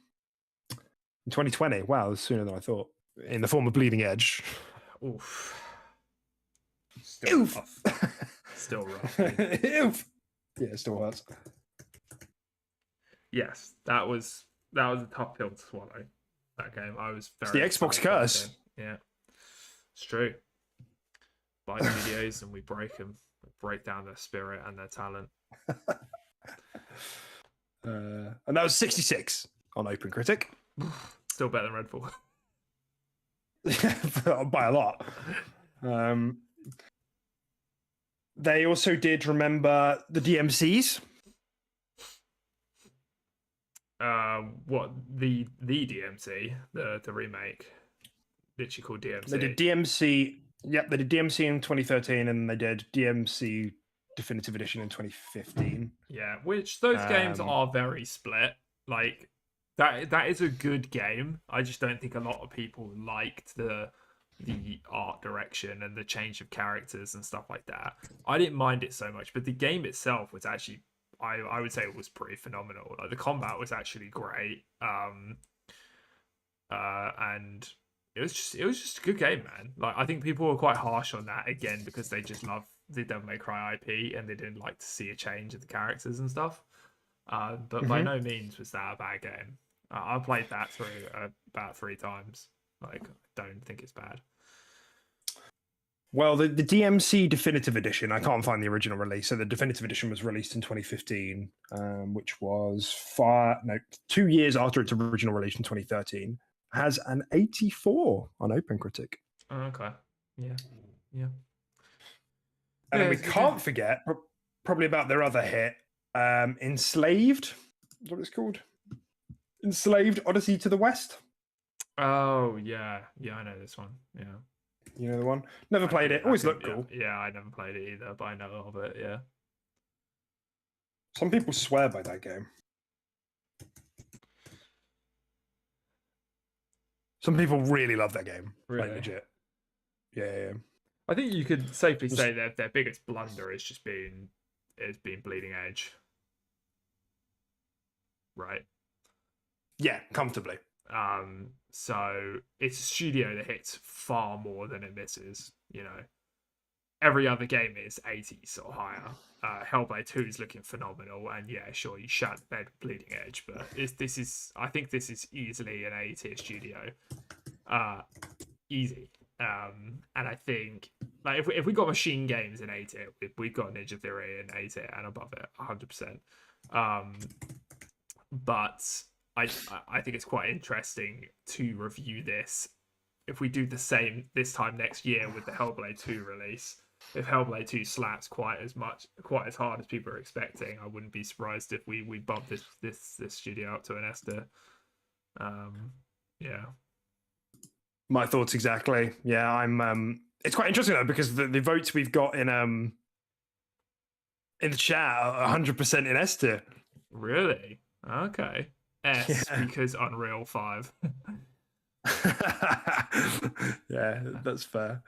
In 2020. Wow, it was sooner than I thought. In the form of Bleeding Edge. Oof. Still rough. Still rough. Oof. Yeah, it still hurts. Yes, that was a tough pill to swallow. That game, I was very. It's the Xbox curse. Yeah, it's true. Buy studios and we break them, break down their spirit and their talent. And that was 66 on OpenCritic. Still better than Redfall. By a lot. They also did remember the DMCs. What the DMC, the remake, literally called DMC. They did DMC. Yep, they did DMC in 2013, and they did DMC Definitive Edition in 2015. Yeah, which those games are very split. Like that is a good game. I just don't think a lot of people liked the art direction and the change of characters and stuff like that. I didn't mind it so much, but the game itself was actually, I would say it was pretty phenomenal. Like the combat was actually great. And it was just a good game, man. Like I think people were quite harsh on that again because they just love the Devil May Cry IP and they didn't like to see a change of the characters and stuff. But by no means was that a bad game. I played that through about 3 times. Like, I don't think it's bad. Well, the DMC Definitive Edition, I can't find the original release. So the Definitive Edition was released in 2015, which was 2 years after its original release in 2013. Has an 84 on OpenCritic. Oh, okay. Yeah. And then we can't forget, probably about their other hit, Enslaved. Is what it's called? Enslaved Odyssey to the West. Oh, yeah. Yeah, I know this one. Yeah. You know the one? Never played it. Always looked cool. Yeah, I never played it either, but I know of it, yeah. Some people swear by that game. Some people really love that game. Really? Like, legit. Yeah. I think you could safely say that their biggest blunder is just being Bleeding Edge. Right? Yeah, comfortably. So it's a studio that hits far more than it misses, you know. Every other game is 80s or higher. Hellblade 2 is looking phenomenal, and yeah, sure, you shat the bed with Bleeding Edge, but I think this is easily an A-tier studio. Easy. And I think like if we got Machine Games in A-tier, we've got Ninja Theory in A-tier and above it, 100%. But I think it's quite interesting to review this if we do the same this time next year with the Hellblade 2 release. If Hellblade 2 slaps quite as hard as people are expecting, I wouldn't be surprised if we bump this studio up to an S tier. Yeah. My thoughts exactly. Yeah, I'm. It's quite interesting though because the votes we've got in the chat are 100% in S tier. Really? Okay. S because Unreal 5. Yeah, that's fair.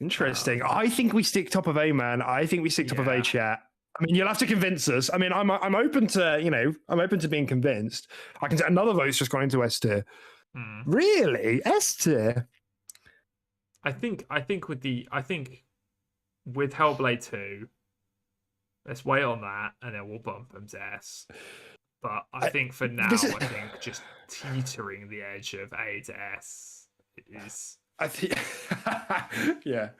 Interesting. I think we stick top of A, man. I think we stick top of A, chat. I mean, you'll have to convince us. I mean, I'm open to, I'm open to being convinced. I can say another vote's just gone into S tier. Really? S tier? I think with Hellblade 2, let's wait on that and then we'll bump them to S. But I think for now, I think just teetering the edge of A to S is. I think, yeah.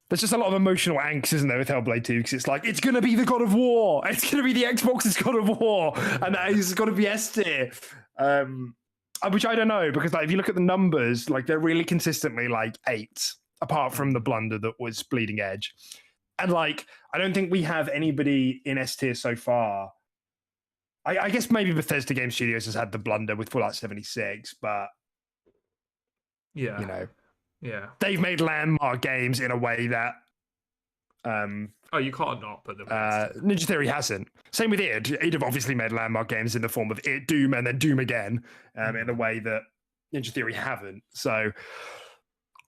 There's just a lot of emotional angst, isn't there, with Hellblade 2? Because it's like, it's going to be the God of War. It's going to be the Xbox's God of War. And that is going to be S tier. Which I don't know, because like if you look at the numbers, like they're really consistently like 8, apart from the blunder that was Bleeding Edge. And like, I don't think we have anybody in S tier so far. I guess maybe Bethesda Game Studios has had the blunder with Fallout 76, but yeah, they've made landmark games in a way that you can't not put them. Ninja Theory hasn't. Same with id. id have obviously made landmark games in the form of id, Doom, and then Doom again, in a way that Ninja Theory haven't. So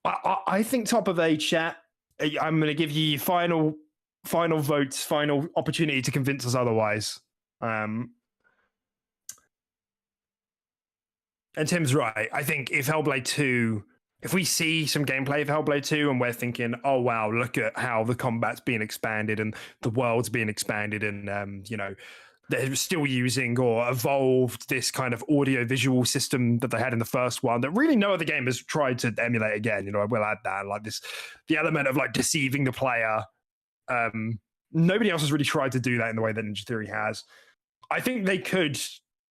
I think top of A, chat. I'm going to give you final votes, final opportunity to convince us otherwise. And Tim's right. I think if Hellblade 2, if we see some gameplay of Hellblade 2 and we're thinking, oh, wow, look at how the combat's being expanded and the world's being expanded and, they're still using or evolved this kind of audio-visual system that they had in the first one that really no other game has tried to emulate again. I will add that. Like the element of like deceiving the player. Nobody else has really tried to do that in the way that Ninja Theory has. I think they could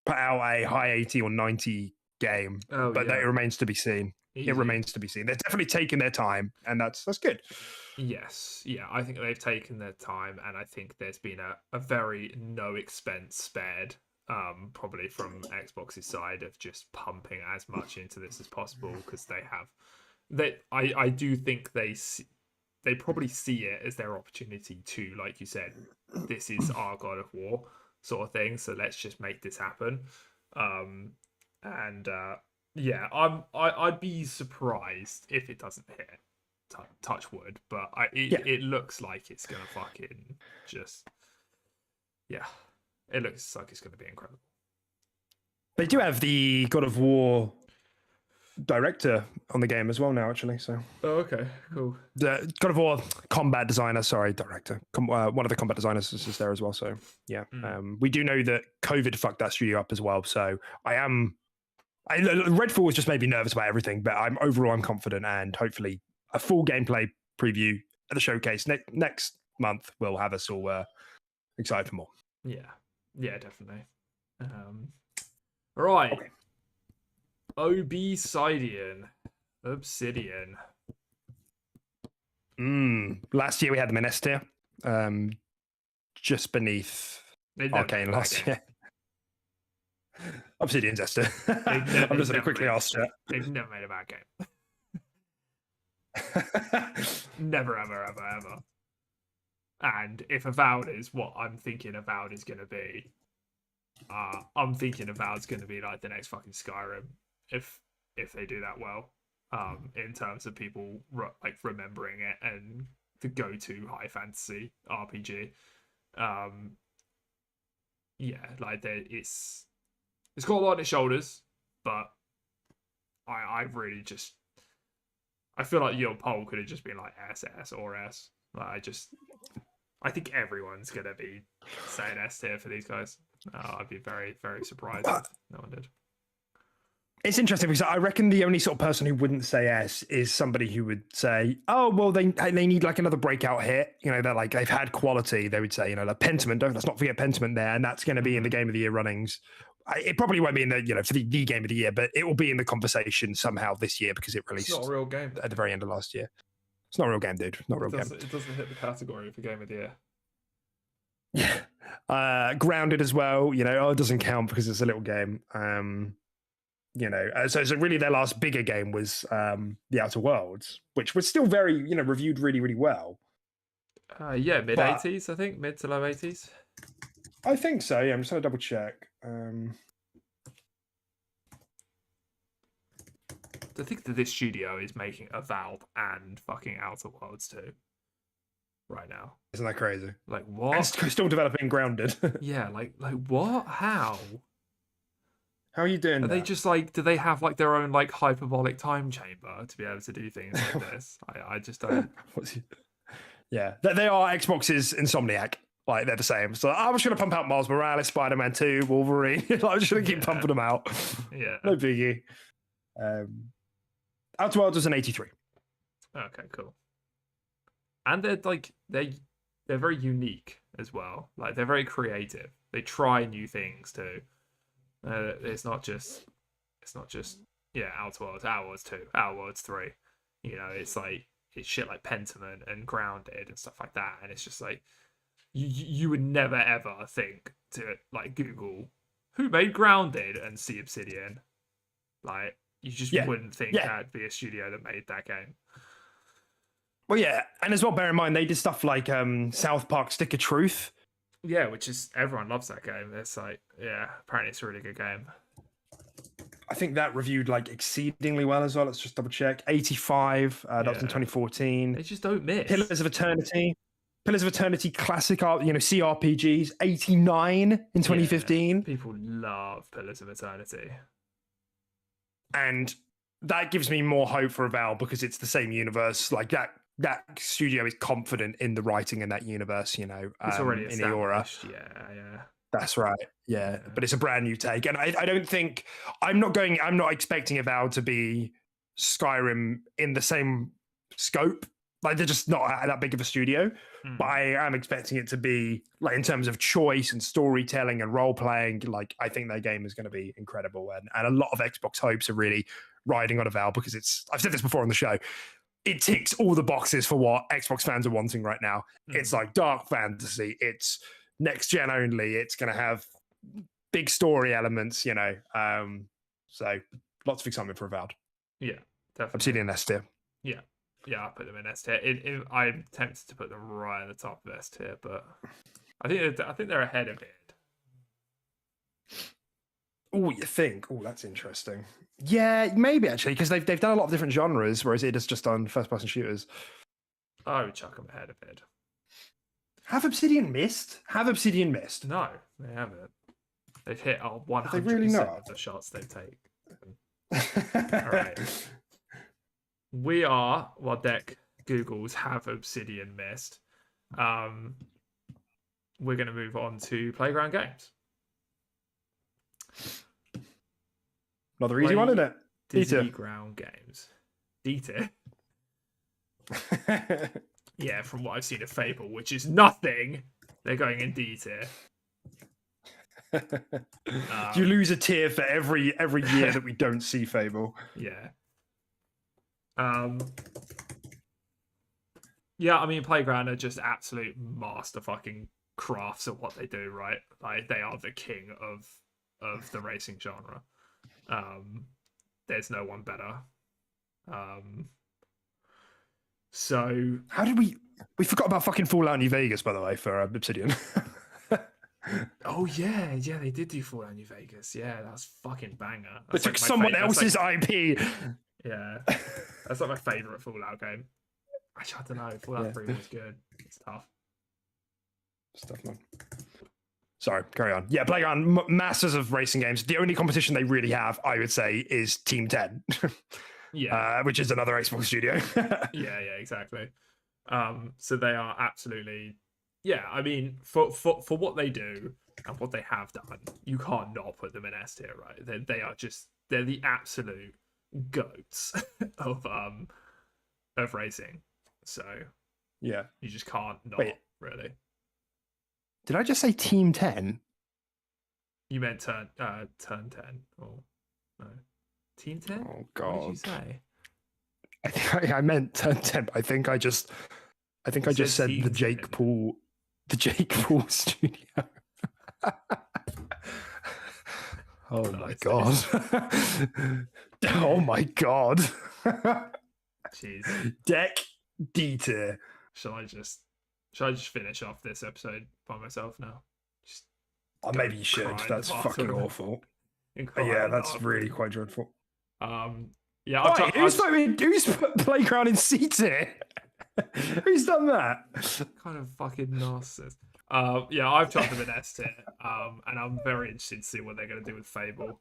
put out a high 80 or 90 game, but it remains to be seen. Easy. It remains to be seen. They're definitely taking their time, and that's good. Yes, yeah, I think they've taken their time, and I think there's been a very no expense spared, probably from Xbox's side of just pumping as much into this as possible because I do think they probably see it as their opportunity to, like you said, this is our God of War sort of thing. So let's just make this happen. I'd be surprised if it doesn't hit. Touch wood, but it looks like it's gonna fucking just it looks like it's gonna be incredible. They do have the God of War director on the game as well now, actually. So okay, cool. The God of War combat designer, director. One of the combat designers is there as well. So yeah, we do know that COVID fucked that studio up as well. So Redfall was just made me nervous about everything, but I'm confident, and hopefully a full gameplay preview at the showcase next month will have us all excited for more. Yeah, definitely. Right. Okay. Obsidian. Last year we had them in S tier, just beneath Arcane last year. Obsidian's S tier. I'm just going to quickly ask you. They've never made a bad game. Never, ever. And if Avowed is what I'm thinking Avowed is going to be, I'm thinking Avowed's going to be like the next fucking Skyrim if they do that well, in terms of people like remembering it and the go-to high fantasy RPG. It's got a lot on its shoulders, but I really just I feel like your poll could have just been like SS or S. Like I think everyone's gonna be saying S tier for these guys. I'd be very, very surprised if no one did. It's interesting because I reckon the only sort of person who wouldn't say S is somebody who would say, "Oh, well, they need like another breakout hit." They're like they've had quality. They would say, like Pentiment. Let's not forget Pentiment there, and that's going to be in the Game of the Year runnings. It probably won't be in the for the Game of the Year, but it will be in the conversation somehow this year because it released. It's not a real game at the very end of last year. It's not a real game, dude. Not a real game. It doesn't hit the category for Game of the Year. Yeah, Grounded as well. It doesn't count because it's a little game. So really their last bigger game was The Outer Worlds, which was still very reviewed really, really well. Mid-80s, I think, mid to low 80s. I think so. Yeah, I'm just gonna double check. I think that this studio is making Avowed and fucking Outer Worlds 2 right now. Isn't that crazy? Like what? And still developing Grounded. Yeah, like what? How? How are you doing? Are they just like? Do they have like their own like hyperbolic time chamber to be able to do things like this? I just don't. Yeah, they are Xbox's Insomniac. Like they're the same. So I'm just gonna pump out Miles Morales, Spider-Man 2, Wolverine. I'm just gonna keep pumping them out. Yeah, no biggie. Outer Worlds was an 83. Okay, cool. And they're like they're very unique as well. Like they're very creative. They try new things too. It's not just Outer Worlds 2, Outer Worlds 3. You know, it's shit like Pentiment and Grounded and stuff like that. And it's just like you would never ever think to like Google who made Grounded and see Obsidian. Like you just wouldn't think that'd be a studio that made that game. Well, yeah, and as well, bear in mind they did stuff like South Park: Stick of Truth. Yeah, which is everyone loves that game. It's like, yeah, apparently it's a really good game. I think that reviewed like exceedingly well as well. Let's just double check. 85. That was in 2014. They just don't miss. Pillars of Eternity classic art, CRPGs. 89 in 2015. Yeah, people love Pillars of Eternity. And that gives me more hope for Avowed because it's the same universe. Like that studio is confident in the writing in that universe, It's already in Eora. Yeah. That's right. Yeah. But it's a brand new take. And I don't think I'm not expecting Avowed to be Skyrim in the same scope. Like they're just not that big of a studio. But I am expecting it to be like in terms of choice and storytelling and role playing. Like I think their game is going to be incredible. And a lot of Xbox hopes are really riding on Avowed because I've said this before on the show. It ticks all the boxes for what Xbox fans are wanting right now. It's like dark fantasy. It's next gen only. It's going to have big story elements, So lots of excitement for Avowed. Yeah, definitely. Obsidian S tier. Yeah, I'll put them in S tier. I'm tempted to put them right at the top of S tier, but I think they're ahead of it. Oh, you think? Oh, that's interesting. Yeah, maybe actually, because they've done a lot of different genres, whereas it has just done first-person shooters. I would chuck them ahead of it. Have Obsidian missed? No, they haven't. They've hit 100% they really of the shots they take. All right. We are, what Deck Googles have Obsidian missed. We're going to move on to Playground Games. Another easy one, isn't it? Disney Ground Games. D-tier. Yeah, from what I've seen of Fable, which is nothing, they're going in D-tier. You lose a tier for every year that we don't see Fable. Yeah. Yeah, I mean, Playground are just absolute master fucking crafts at what they do, right? Like they are the king of the racing genre. There's no one better. So how did we forgot about fucking Fallout New Vegas, by the way, for Obsidian. Oh yeah, they did do Fallout New Vegas. Yeah, that's fucking banger. They took someone else's IP. Yeah, that's like my favorite Fallout game. Actually, I don't know. Fallout 3 was good. It's tough. Stuff, man. Sorry, carry on. Yeah, Playground, masters of racing games. The only competition they really have, I would say, is Team 10. Yeah, which is another Xbox studio. yeah, exactly. So they are absolutely, yeah. I mean, for what they do and what they have done, you can't not put them in S tier, right? They're the absolute goats of racing. So yeah, you just can't not. Wait. Really. Did I just say Team 10? You meant turn 10 or no? Team 10? Oh god. What did you say? I think I meant turn 10. I think I just said the Jake 10. Paul studio. Oh my god. Oh my god. Jeez. Deck D tier. Shall I just finish off this episode by myself now? Maybe you should. That's fucking awful. Yeah, that's really quite dreadful. Yeah, I've who's put Playground in C tier? Who's done that? kind of fucking narcissist. Yeah, I've chucked them in S tier, and I'm very interested to see what they're going to do with Fable.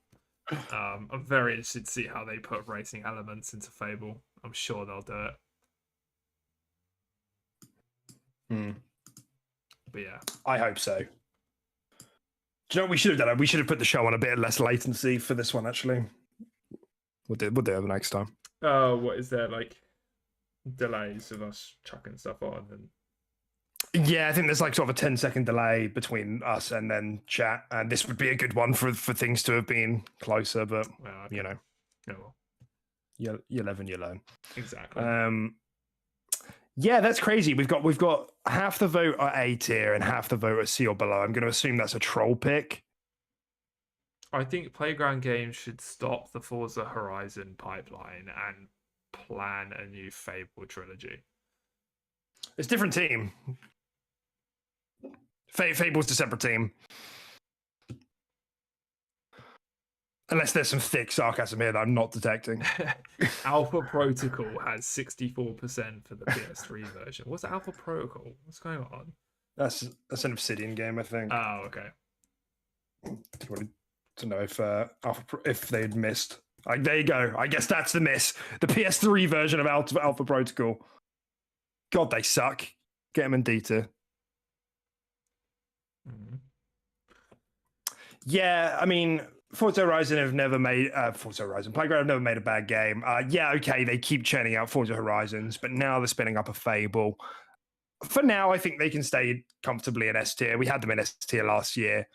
I'm very interested to see how they put racing elements into Fable. I'm sure they'll do it. But yeah, I hope so. Do you know what we should have done? We should have put the show on a bit less latency for this one. Actually, we'll do it the next time. What is there like delays of us chucking stuff on and Yeah, I think there's like sort of a 10-second delay between us and then chat, and this would be a good one for things to have been closer. But you know, you live and you learn. Exactly. Yeah, that's crazy. We've got half the vote at A tier and half the vote at C or below. I'm going to assume that's a troll pick. I think Playground Games should stop the Forza Horizon pipeline and plan a new Fable trilogy. It's a different team. Fable's a separate team. Unless there's some thick sarcasm here that I'm not detecting. Alpha Protocol has 64% for the PS3 version. What's Alpha Protocol? What's going on? That's an Obsidian game, I think. Oh, okay. To know if they'd missed. Like, there you go. I guess that's the miss. The PS3 version of Alpha Protocol. God, they suck. Get them in D tier. Yeah, I mean, Forza Horizon have never made Playground have never made a bad game. Yeah, okay, they keep churning out Forza Horizons, but now they're spinning up a Fable. For now, I think they can stay comfortably in S tier. We had them in S tier last year.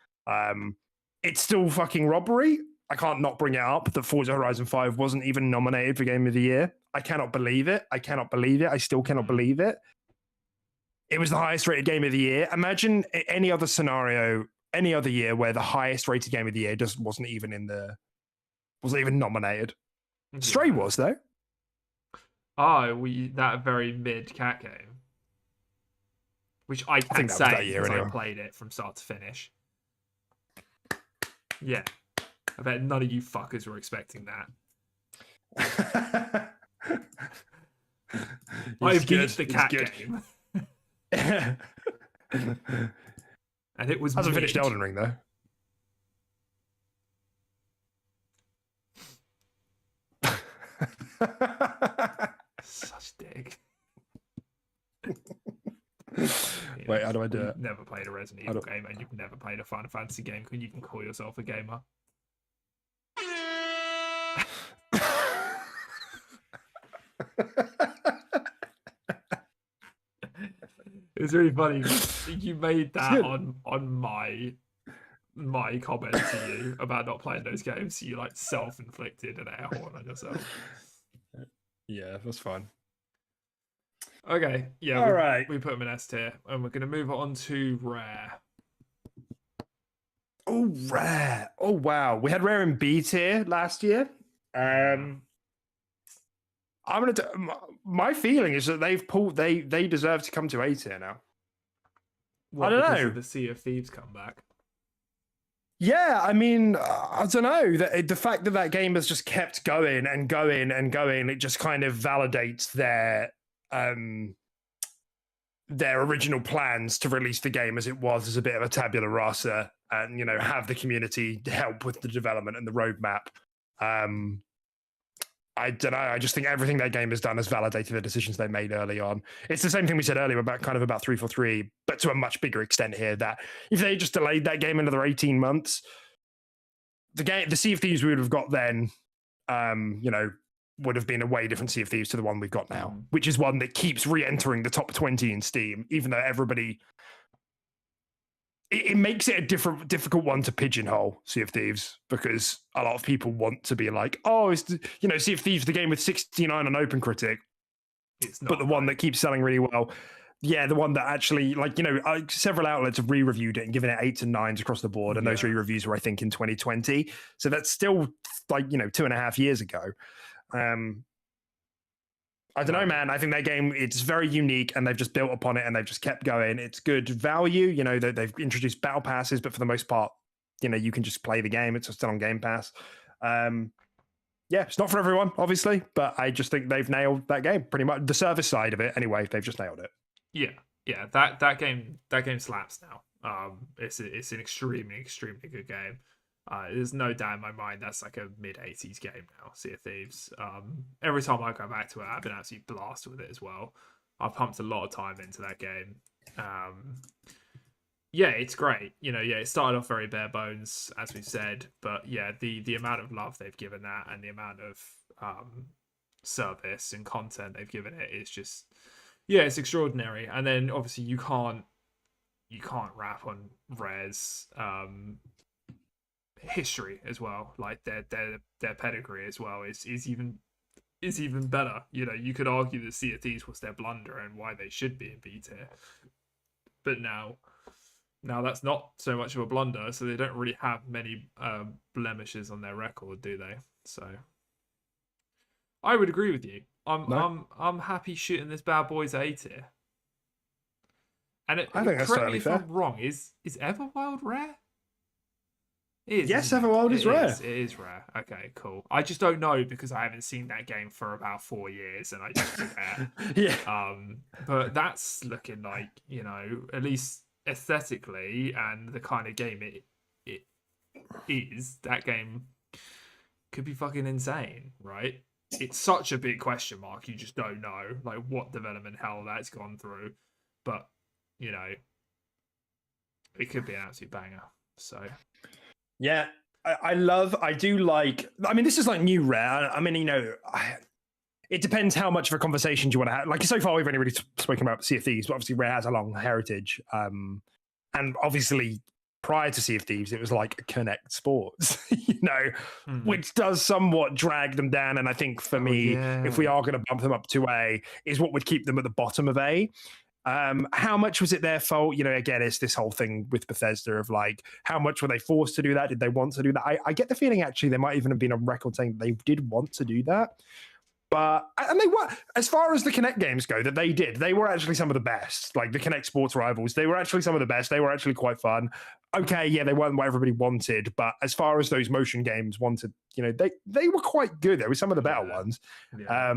It's still fucking robbery. I can't not bring it up that Forza Horizon 5 wasn't even nominated for Game of the Year. I cannot believe it. I still cannot believe it. It was the highest rated Game of the Year. Imagine any other scenario, any other year where the highest rated Game of the Year just wasn't even nominated. Yeah. Stray was, though. That very mid cat game. Which I can't say because I played it from start to finish. Yeah. I bet none of you fuckers were expecting that. I beat the cat game. And it was hasn't finished Elden Ring, though. Such dick. Wait, how do I do it? You've never played a Resident Evil game and you've never played a Final Fantasy game. You can call yourself a gamer. It was really funny. You made that on my comment to you about not playing those games. So you like self-inflicted an air horn on yourself. Yeah, that's fine. Okay, yeah. All right. We put them in S tier, and we're going to move on to Rare. Oh, Rare. Oh, wow. We had Rare in B tier last year. My feeling is that they deserve to come to A tier now. I don't know. Of the Sea of Thieves comeback. Yeah, I mean, I don't know. The fact that game has just kept going and going and going, it just kind of validates their original plans to release the game as it was, as a bit of a tabula rasa, and have the community help with the development and the roadmap. I don't know. I just think everything that game has done has validated the decisions they made early on. It's the same thing we said earlier about 343, but to a much bigger extent here, that if they just delayed that game another 18 months, the Sea of Thieves we would have got then, would have been a way different Sea of Thieves to the one we've got now, which is one that keeps re-entering the top 20 in Steam, even though everybody... It makes it a difficult one to pigeonhole, Sea of Thieves, because a lot of people want to be like, Sea of Thieves, the game with 69 on OpenCritic. It's not, but the one that keeps selling really well. Yeah, the one that actually, several outlets have re-reviewed it and given it 8s and 9s across the board, and those re-reviews were, I think, in 2020. So that's still 2.5 years ago. I don't know, man. I think that game, it's very unique, and they've just built upon it, and they've just kept going. It's good value. They've introduced battle passes, but for the most part, you can just play the game. It's still on Game Pass. yeah, it's not for everyone, obviously, but I just think they've nailed that game pretty much. The service side of it, anyway, they've just nailed it. Yeah. That game slaps now. It's an extremely good game. There's no doubt in my mind that's like a mid-80s game now, Sea of Thieves. Every time I go back to it, I've been absolutely blasted with it as well. I've pumped a lot of time into that game. Yeah, it's great. It started off very bare bones, as we've said, but yeah, the amount of love they've given that and the amount of service and content they've given it is just, yeah, it's extraordinary. And then obviously you can't rap on Rare's history as well. Like their pedigree as well is even better. You could argue that Sea of Thieves was their blunder and why they should be in B tier, but now that's not so much of a blunder, so they don't really have many blemishes on their record, do they? So I would agree with you. I'm happy shooting this bad boy's A tier. And I think that's totally fair. If I'm wrong, is Everwild rare? It is, yes, Everwild is rare. It is rare. Okay, cool. I just don't know because I haven't seen that game for about 4 years, and I just forget. Yeah. But that's looking like, at least aesthetically and the kind of game it is. That game could be fucking insane, right? It's such a big question mark. You just don't know, like, what development hell that's gone through, but it could be an absolute banger. So. Yeah, I do like. I mean, this is like new Rare. I mean, it depends how much of a conversation you want to have. Like, so far, we've only really spoken about Sea of Thieves, but obviously, Rare has a long heritage. And obviously, prior to Sea of Thieves, it was like Connect Sports, which does somewhat drag them down. And I think for me, if we are going to bump them up to A, is what would keep them at the bottom of A. How much was it their fault? Again, it's this whole thing with Bethesda of like, how much were they forced to do that? Did they want to do that? I get the feeling actually there might even have been a record saying they did want to do that. But, and they were, as far as the Kinect games go, that they did. They were actually some of the best. Like the Kinect Sports Rivals, they were actually some of the best. They were actually quite fun. Okay, yeah, they weren't what everybody wanted, but as far as those motion games wanted, they were quite good. They were some of the better ones. Yeah.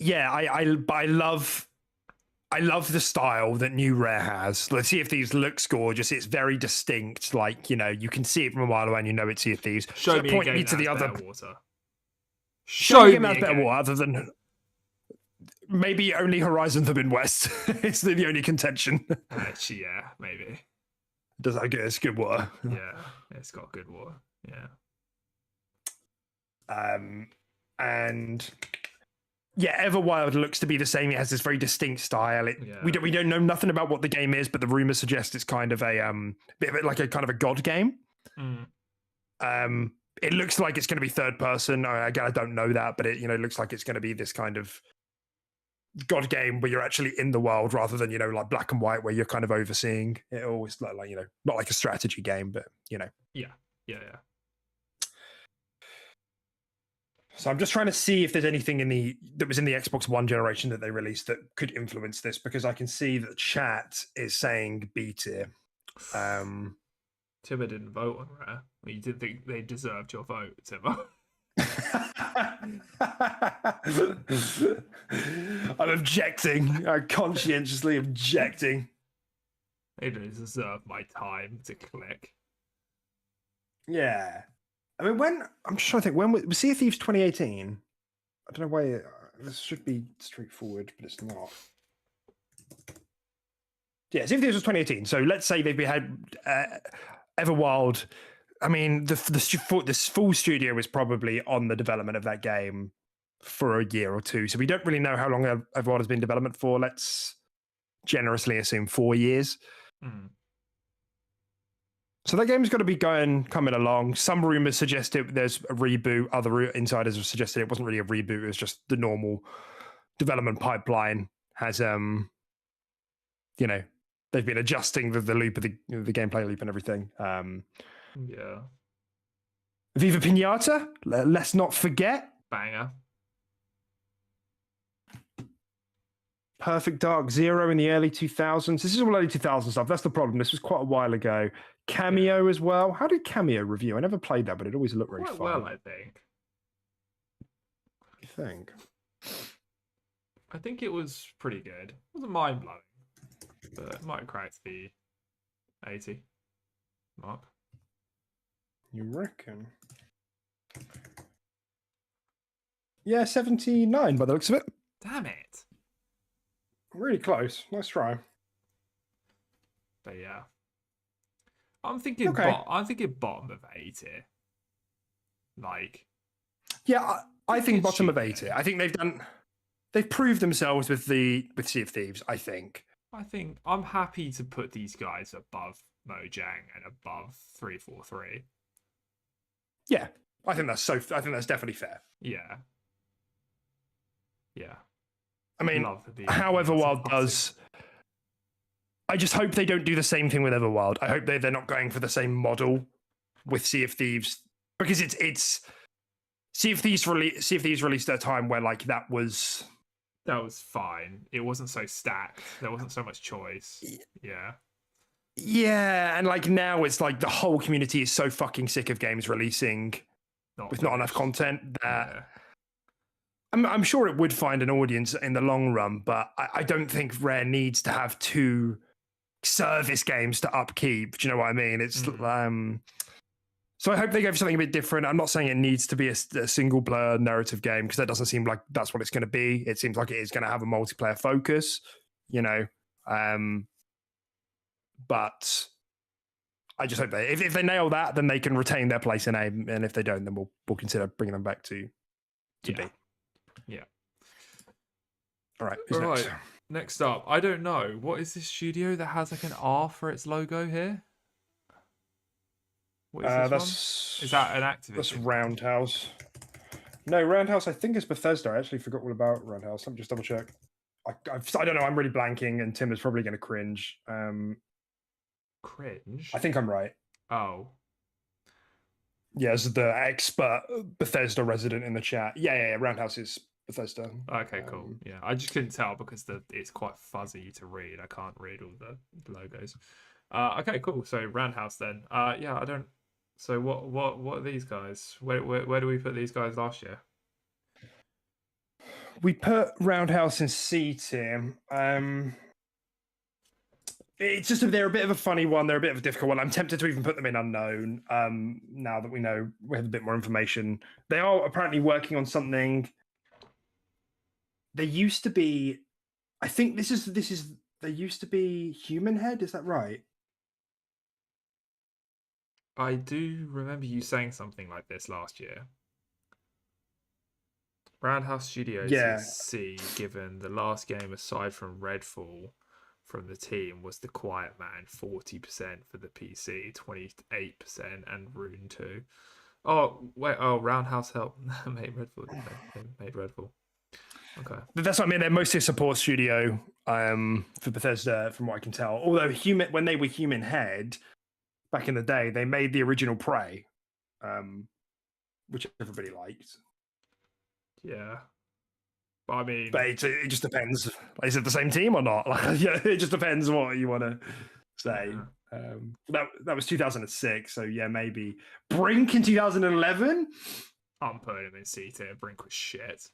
Yeah, I love the style that New Rare has. Let's see if Thieves looks gorgeous. It's very distinct. Like, you can see it from a mile away and it's Sea of Thieves. Show me point a game me to the other water. Show me a game that's better water, other than maybe only Horizon Forbidden West. It's the only contention. Actually, yeah, maybe. Does that get it's good water? Yeah, it's got good water. Yeah. And yeah, Everwild looks to be the same. It has this very distinct style. We don't know nothing about what the game is, but the rumors suggest it's kind of a bit of it like a kind of a god game. It looks like it's going to be third person. Again, I don't know that, but it looks like it's going to be this kind of god game where you're actually in the world rather than like black and white where you're kind of overseeing it. Always like not like a strategy game, but Yeah. So I'm just trying to see if there's anything that was in the Xbox One generation that they released that could influence this, because I can see that the chat is saying B tier. Timber didn't vote on Rare. Well, you didn't think they deserved your vote, Timber. I'm objecting. I'm conscientiously objecting. They don't deserve my time to click. Yeah. I mean, I'm just trying to think, when was Sea of Thieves 2018? I don't know why this should be straightforward, but it's not. Yeah, Sea of Thieves was 2018. So let's say they've had Everwild. I mean, this full studio was probably on the development of that game for a year or two. So we don't really know how long Everwild has been in development for. Let's generously assume 4 years. So that game's got to be coming along. Some rumors suggest there's a reboot. Other insiders have suggested it wasn't really a reboot. It was just the normal development pipeline has, they've been adjusting the loop of the gameplay loop and everything. Yeah. Viva Pinata. Let's not forget. Banger. Perfect Dark Zero in the early 2000s. This is all early 2000s stuff. That's the problem. This was quite a while ago. Cameo as well. How did Cameo review? I never played that, but it always looked really Quite fun. well, I think. You think? I think it was pretty good. It wasn't mind blowing, but it might have cracked the 80 mark. You reckon? Yeah, 79 by the looks of it. Damn it. Really close. Nice try. But yeah. I'm thinking bottom of 80. Like, yeah, I think it's bottom of cheap, 80. I think they've proved themselves with Sea of Thieves, I think. I think I'm happy to put these guys above Mojang and above 343. Yeah. I think that's definitely fair. Yeah. Yeah. I mean, how Everwild does, I just hope they don't do the same thing with Everwild. I hope they're not going for the same model with Sea of Thieves, because it's Sea of Thieves released at a time where like that was fine. It wasn't so stacked. There wasn't so much choice. Yeah. Yeah, and like now it's like the whole community is so fucking sick of games releasing with not enough content that I'm sure it would find an audience in the long run, but I don't think Rare needs to have two service games to upkeep. Do you know what I mean? It's so I hope they go for something a bit different. I'm not saying it needs to be a single player narrative game, because that doesn't seem like that's what it's going to be. It seems like it is going to have a multiplayer focus, you know. But I just hope if they nail that, then they can retain their place in A, and if they don't, then we'll consider bringing them back to B. Yeah. All right. All right. Next up, I don't know. What is this studio that has like an R for its logo here? What is this one? Is that an Activision? That's Roundhouse. No, Roundhouse, I think is Bethesda. I actually forgot all about Roundhouse. Let me just double check. I don't know. I'm really blanking, and Tim is probably going to cringe. Cringe? I think I'm right. Oh. Yeah, as the expert Bethesda resident in the chat. Yeah. Roundhouse is Bethesda. Okay, cool. Yeah, I just couldn't tell because it's quite fuzzy to read. I can't read all the logos. Okay, cool. So Roundhouse then. Yeah, I don't. So what are these guys? Where do we put these guys last year? We put Roundhouse in C tier. It's just they're a bit of a funny one. They're a bit of a difficult one. I'm tempted to even put them in unknown. Now that we have a bit more information, they are apparently working on something. There used to be, I think this is. There used to be Human Head. Is that right? I do remember you saying something like this last year. Roundhouse Studios is C, given the last game aside from Redfall from the team was The Quiet Man, 40% for the PC, 28%, and Rune 2. Oh, wait, Roundhouse helped made Redfall. Made Redfall. Okay. That's what I mean. They're mostly a support studio for Bethesda, from what I can tell. Although when they were Human Head, back in the day, they made the original Prey, which everybody liked. Yeah. But I mean... But it just depends. Is it the same team or not? Yeah, it just depends what you want to say. Yeah. That was 2006, so yeah, maybe. Brink in 2011? I'm putting him in C tier. Brink was shit.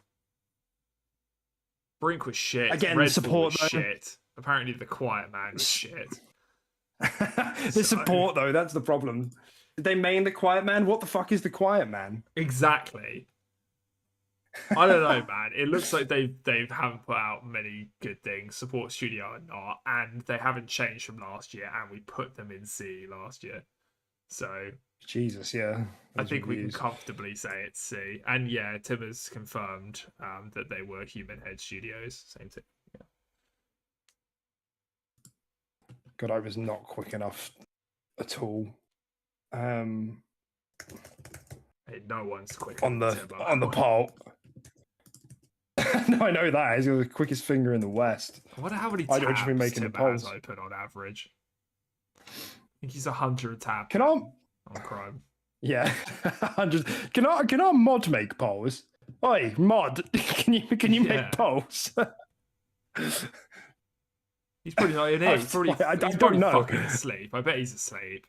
Brink was shit. Again, Redfall support was shit. Apparently The Quiet Man was shit. The support, though, that's the problem. Did they main The Quiet Man? What the fuck is The Quiet Man? Exactly. I don't know, man. It looks like they haven't put out many good things. Support studio or not, and they haven't changed from last year. And we put them in C last year, so Jesus, yeah. I think we can comfortably say it's C. And yeah, Tim has confirmed that they were Human Head Studios. Same thing. Yeah. God, I was not quick enough at all. Hey, no one's quick on the poll. No, I know that. He's got the quickest finger in the West. I wonder how many tabs Tim has open on average. I think he's 100 tabs on Chrome. Yeah, 100. Can our mod make polls? Oi, mod, can you make polls? He's probably not in Oh, it. He's probably, I he's don't probably know. fucking asleep. I bet he's asleep.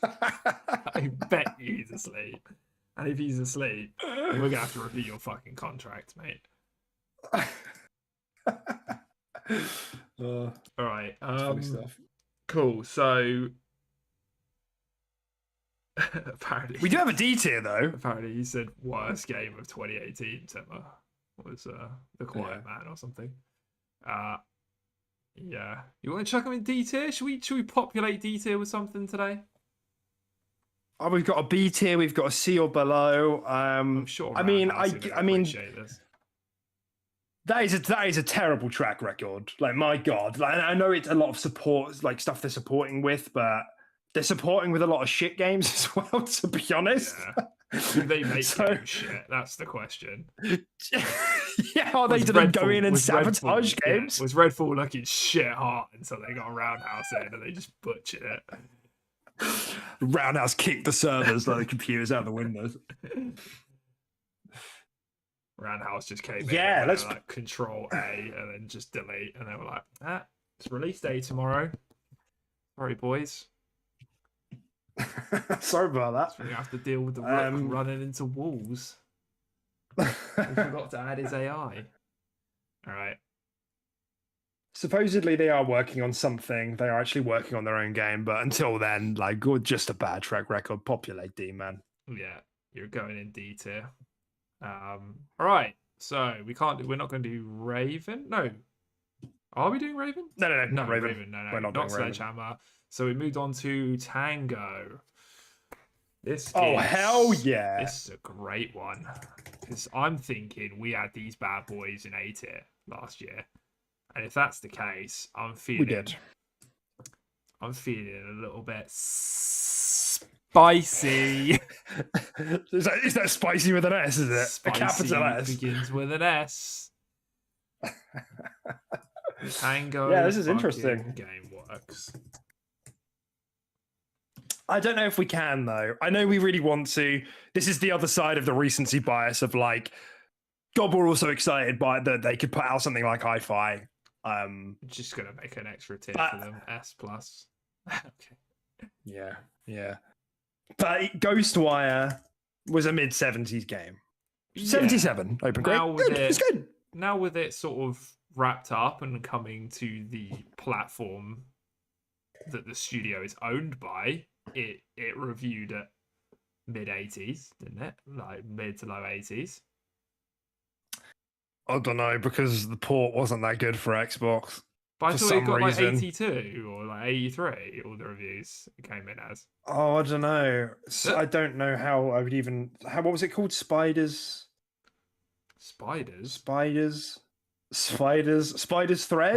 I bet he's asleep. And if he's asleep, we're going to have to review your fucking contract, mate. All right. Funny stuff. Cool. So apparently We do have a D tier though. Apparently he said worst game of 2018. Timmer was The Quiet Man or something. Yeah. You want to chuck him in D tier? Should we populate D tier with something today? Oh, we've got a B tier. We've got a C or below. I'm sure. I mean, appreciate this. That is a terrible track record. Like, my God. Like, I know it's a lot of support, like stuff they're supporting with, but they're supporting with a lot of shit games as well, to be honest. Yeah. Do they make game shit? That's the question. Yeah, are they going to go in and sabotage games? Yeah, was Redfall looking shit hot until they got a Roundhouse in and they just butchered it? Roundhouse kicked the servers, like the computers out the windows. Roundhouse just came in. Yeah, let's like Control A and then just delete, and they were like, it's release day tomorrow. Sorry, boys. Sorry about that. So we have to deal with the Rook running into walls. We forgot to add his AI. All right. Supposedly they are working on something. They are actually working on their own game, but until then, like, just a bad track record. Populate D, man. Yeah, you're going in D tier. All right. So we're not going to do Raven. No. Are we doing Raven? No, Raven. No. We're not Sledgehammer. So we moved on to Tango. Hell yeah! This is a great one because I'm thinking we had these bad boys in A tier last year, and if that's the case, I'm feeling a little bit spicy. Is that spicy with an S? Is it spicy a capital S? Begins with an S. Tango. Yeah, this is interesting. Game works. I don't know if we can, though. I know we really want to. This is the other side of the recency bias of, like, God, we're also excited by that they could put out something like Hi-Fi. Just gonna make an extra tier for them. S+. Okay. Yeah. But Ghostwire was a mid-70s game. 77 open grade. It's good. Now with it sort of wrapped up and coming to the platform that the studio is owned by, it reviewed at mid-80s, didn't it? Like mid to low 80s. I don't know, because the port wasn't that good for Xbox. But I thought it got like 82 or like 83, all the reviews it came in as. Oh, I don't know. I don't know how I would even... what was it called? Spiders Thread?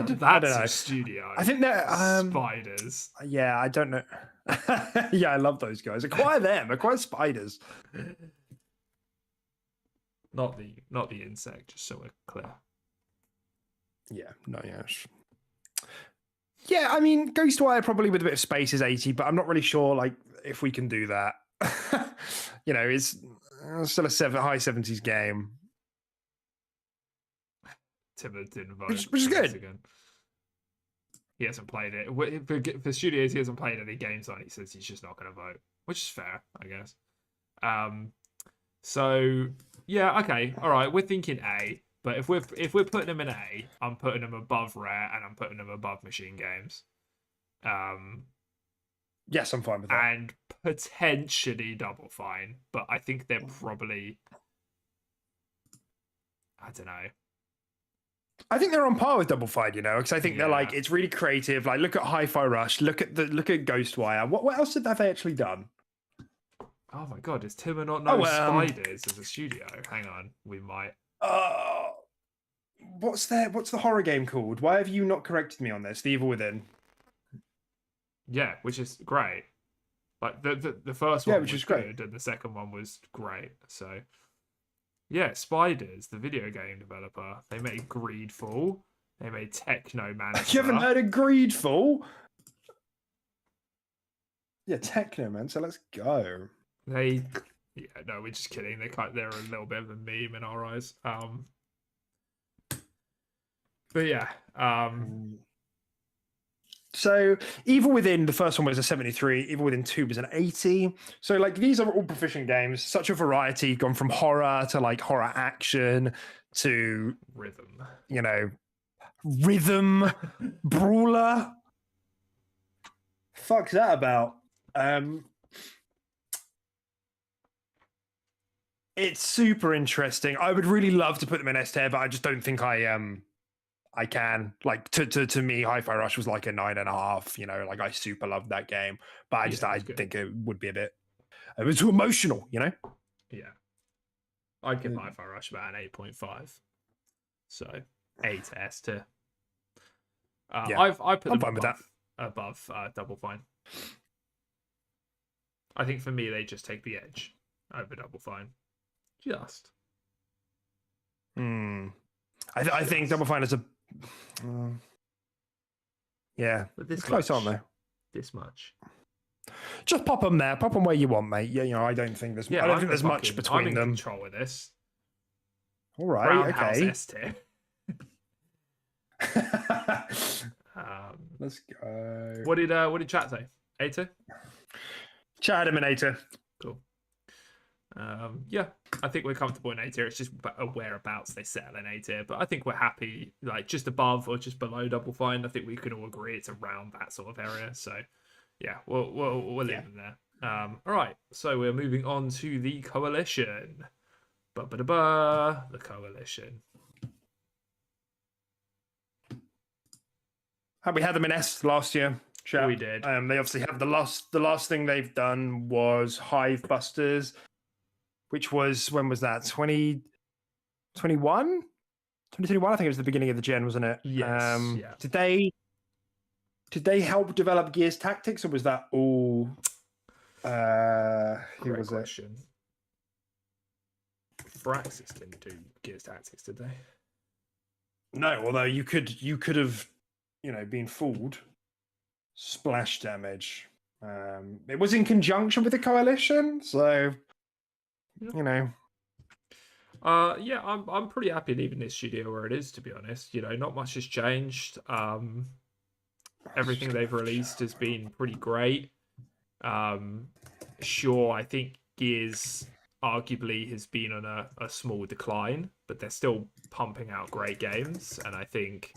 That's I don't know. A studio. I think they're... Spiders. Yeah, I don't know. Yeah, I love those guys. Acquire them. Acquire Spiders. Not the insect, just so we're clear. Yeah, no, yeah. Yeah, I mean, Ghostwire probably with a bit of space is 80, but I'm not really sure, like, if we can do that. You know, it's still a high 70s game. Timber didn't vote. Which is good. Again. He hasn't played it. For studios, he hasn't played any games on it. He says he's just not going to vote, which is fair, I guess. So, yeah, okay. All right, we're thinking A. But if we're putting them in A, I'm putting them above Rare and I'm putting them above Machine Games. Yes, I'm fine with that. And potentially Double Fine, but I think they're probably, I don't know. I think they're on par with Double Fine, you know, because I think they're like, it's really creative. Like, look at Hi-Fi Rush, look at Ghostwire. What else have they actually done? Oh my God, does Timmer not know Spiders as a studio? Hang on, we might. What's the horror game called? Why have you not corrected me on this? The Evil Within. Yeah, which is great. Like the first one which was is great, good, and the second one was great. So yeah, Spiders, the video game developer, they made Greedfall, they made Technomancer. You haven't heard of Greedfall? Yeah, Technomancer. Let's go. We're just kidding. They're a little bit of a meme in our eyes. But yeah, so Evil Within, the first one was a 73, Evil Within 2 was an 80. So like these are all proficient games, such a variety, gone from horror to like horror action to rhythm, rhythm brawler. Fuck's that about? It's super interesting. I would really love to put them in S tier, but I just don't think I can. Like to me, Hi-Fi Rush was like a 9.5. Like I super loved that game, but I think it would be a bit. It was too emotional. Yeah, I'd give Hi-Fi Rush about an 8.5. So 8 S tier. I put them above Double Fine. I think for me they just take the edge over Double Fine. Just. I think Double Fine is a. Yeah, but this it's close, aren't they? This much. Just pop them there. Pop them where you want, mate. Yeah, I don't think there's. I don't think there's much between I'm in them. Control of this. All right. Roundhouse okay. S tier. Let's go. What did chat say? A2? Chat had him in A2. Cool. Yeah, I think we're comfortable in A tier. It's just whereabouts they settle in A tier, but I think we're happy, like just above or just below Double Fine. I think we can all agree it's around that sort of area. So, yeah, we'll leave them there. All right, so we're moving on to the Coalition. The Coalition. We had them in S last year. Chat. We did. They obviously have the last thing they've done was Hive Busters, which was, when was that? 2021? 2021? I think it was the beginning of the gen, wasn't it? Yes. Yeah. Did they help develop Gears Tactics, or was that all? Who was question. Firaxis didn't do Gears Tactics, did they? No, although you could have, been fooled. Splash damage. It was in conjunction with the Coalition, so yeah, I'm pretty happy leaving this studio where it is, to be honest. Not much has changed. Everything they've released has been pretty great. Sure, I think Gears arguably has been on a small decline, but they're still pumping out great games, and I think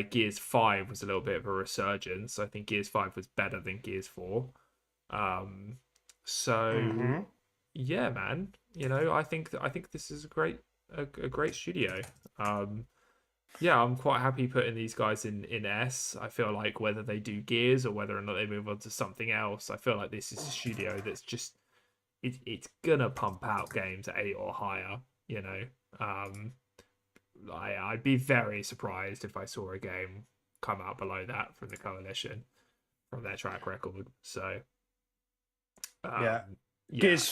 Gears 5 was a little bit of a resurgence. I think Gears 5 was better than Gears 4. Yeah, man. I think this is a great studio. Yeah, I'm quite happy putting these guys in S. I feel like whether they do Gears or whether or not they move on to something else, I feel like this is a studio that's just it's gonna pump out games at 8 or higher. I'd be very surprised if I saw a game come out below that from the Coalition, from their track record. So, yeah. Gears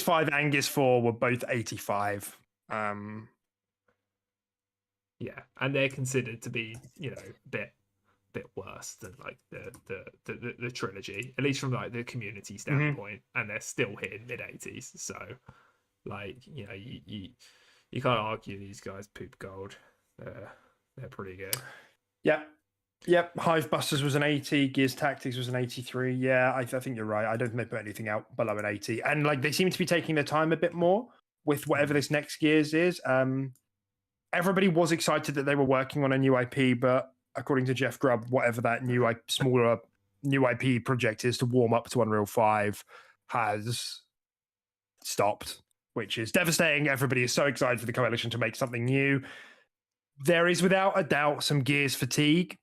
5 and Gears 4 were both 85. Yeah, and they're considered to be, a bit worse than like the trilogy, at least from like the community standpoint, and they're still hitting mid-80s. So, like, you can't argue these guys poop gold. They're pretty good. Yep. Hive Busters was an 80. Gears Tactics was an 83. Yeah, I think you're right. I don't think they put anything out below an 80. And like they seem to be taking their time a bit more with whatever this next Gears is. Everybody was excited that they were working on a new IP, but according to Jeff Grubb, whatever that smaller new IP project is to warm up to Unreal 5 has stopped, which is devastating. Everybody is so excited for the Coalition to make something new. There is without a doubt some Gears fatigue.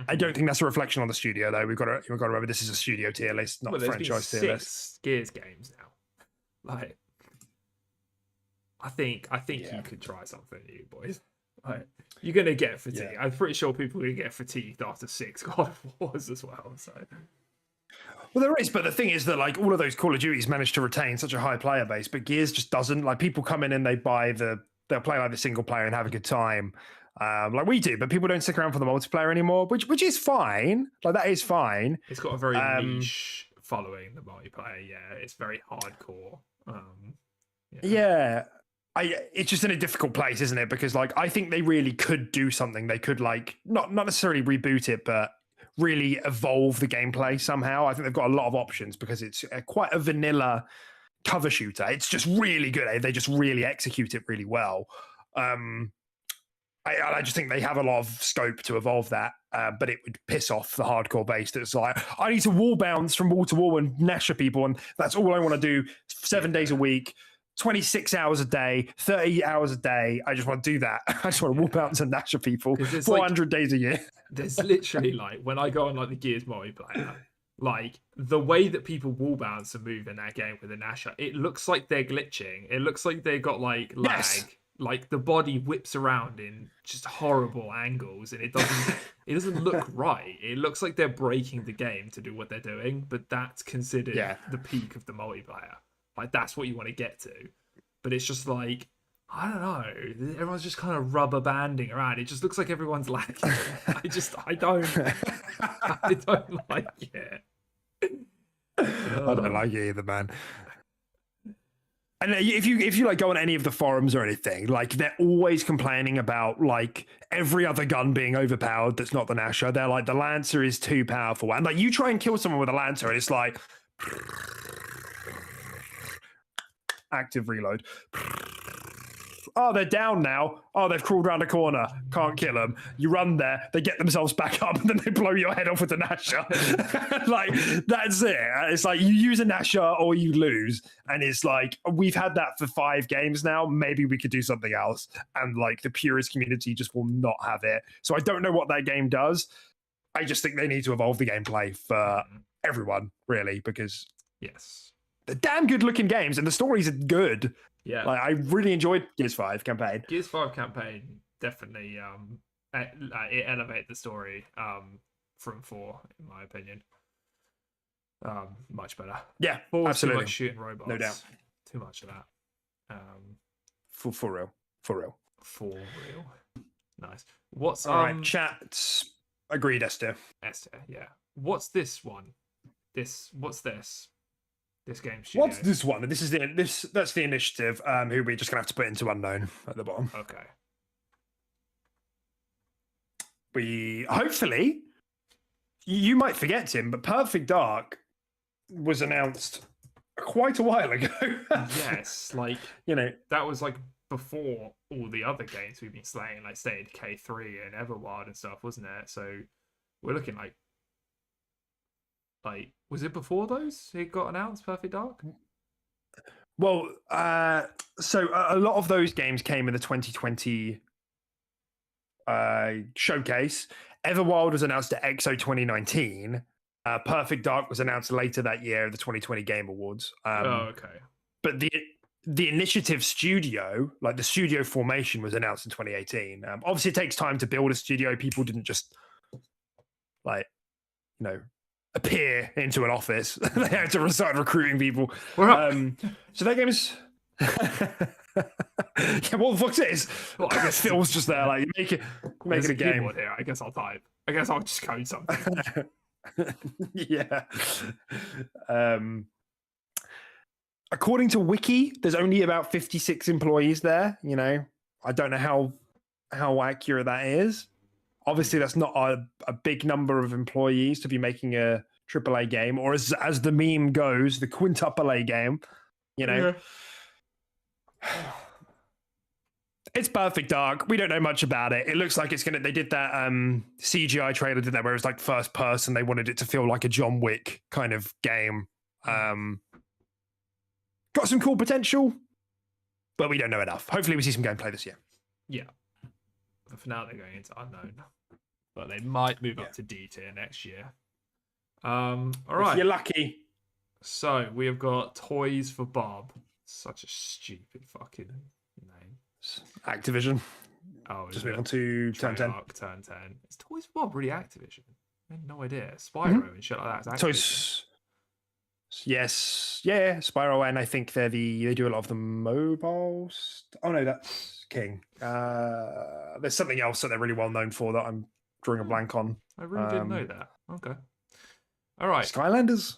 I don't think that's a reflection on the studio, though. We've got to remember this is a studio tier list, not a franchise tier list. 6 Gears games now. Like, I think you could try something new, boys. Like, you're gonna get fatigued. Yeah. I'm pretty sure people are gonna get fatigued after 6 God of Wars as well. So, well, there is, but the thing is that like all of those Call of Duties managed to retain such a high player base, but Gears just doesn't. Like, people come in and they'll play like the single player and have a good time. Like we do, but people don't stick around for the multiplayer anymore, which is fine. Like, that is fine. It's got a very niche following, the multiplayer. Yeah, it's very hardcore. Yeah, it's just in a difficult place, isn't it? Because like I think they really could do something. They could like not necessarily reboot it, but really evolve the gameplay somehow. I think they've got a lot of options because it's quite a vanilla cover shooter. It's just really good. They just really execute it really well. I just think they have a lot of scope to evolve that, but it would piss off the hardcore base. That's like, I need to wall bounce from wall to wall and nash at people, and that's all I want to do 7 days a week, 26 hours a day, 30 hours a day. I just want to do that. I just want to wall bounce and nash at people 400 days a year. There's literally like, when I go on like the Gears multiplayer, like the way that people wall bounce and move in that game with a Nasher, it looks like they're glitching. It looks like they got like lag. Yes. Like the body whips around in just horrible angles, and it doesn't look right. It looks like they're breaking the game to do what they're doing, but that's considered the peak of the multiplayer. Like that's what you want to get to. But it's just like, I don't know. Everyone's just kind of rubber banding around. It just looks like everyone's lacking. I don't like it. I don't like it either, man. And if you like go on any of the forums or anything, like they're always complaining about like every other gun being overpowered that's not the Nasher. They're like, the Lancer is too powerful. And like you try and kill someone with a Lancer and it's like active reload. Oh, they're down now. Oh, they've crawled around a corner. Can't kill them. You run there, they get themselves back up, and then they blow your head off with a Nasher. Like, that's it. It's like you use a Nasher or you lose. And it's like, we've had that for 5 games now. Maybe we could do something else. And like the purist community just will not have it. So I don't know what that game does. I just think they need to evolve the gameplay for everyone, really, because they're damn good looking games and the stories are good. Yeah, like I really enjoyed Gears 5 campaign. Gears 5 campaign definitely it elevated the story from 4, in my opinion. Much better. Yeah, 4 absolutely. Too much shooting robots. No doubt. Too much of that. For real. Nice. What's all right? Chat agreed, Esther. Yeah. What's this one? What's this? This game studio. What's this one? That's the initiative. Who we're just gonna have to put into unknown at the bottom. Okay. We hopefully you might forget him, but Perfect Dark was announced quite a while ago. Yes, like that was like before all the other games we've been slaying, like State of Decay 3 and Everwild and stuff, wasn't it? So we're looking like was it before those it got announced, Perfect Dark? Well, so a lot of those games came in the 2020 showcase. Everwild was announced at EXO 2019. Perfect Dark was announced later that year at the 2020 Game Awards. Okay. But the initiative studio, like the studio formation, was announced in 2018. Obviously, it takes time to build a studio. People didn't just appear into an office. They had to start recruiting people. So that game is yeah, what the fuck's this? Well, I guess Phil's just there, like making a game. Here. I guess I'll type. I guess I'll just code something. Yeah. According to Wiki, there's only about 56 employees there. I don't know how accurate that is. Obviously, that's not a big number of employees to be making a AAA game, or as the meme goes, the quintuple A game. Yeah. It's Perfect Dark. We don't know much about it. It looks like it's gonna. They did that CGI trailer, did that where it was like first person. They wanted it to feel like a John Wick kind of game. Got some cool potential, but we don't know enough. Hopefully, we see some gameplay this year. Yeah. But for now, they're going into unknown, but they might move up to D tier next year. All right. If you're lucky. So we have got Toys for Bob. Such a stupid fucking name. Activision. Oh, just move on to Turn 10. Turn 10. Is Toys for Bob really Activision? I had no idea. Spyro and shit like that. Toys. Yes, yeah, Spyro, and I think they do a lot of the mobile. Oh no, that's King. There's something else that they're really well known for that I'm drawing a blank on. I really didn't know that. Okay. All right. Skylanders.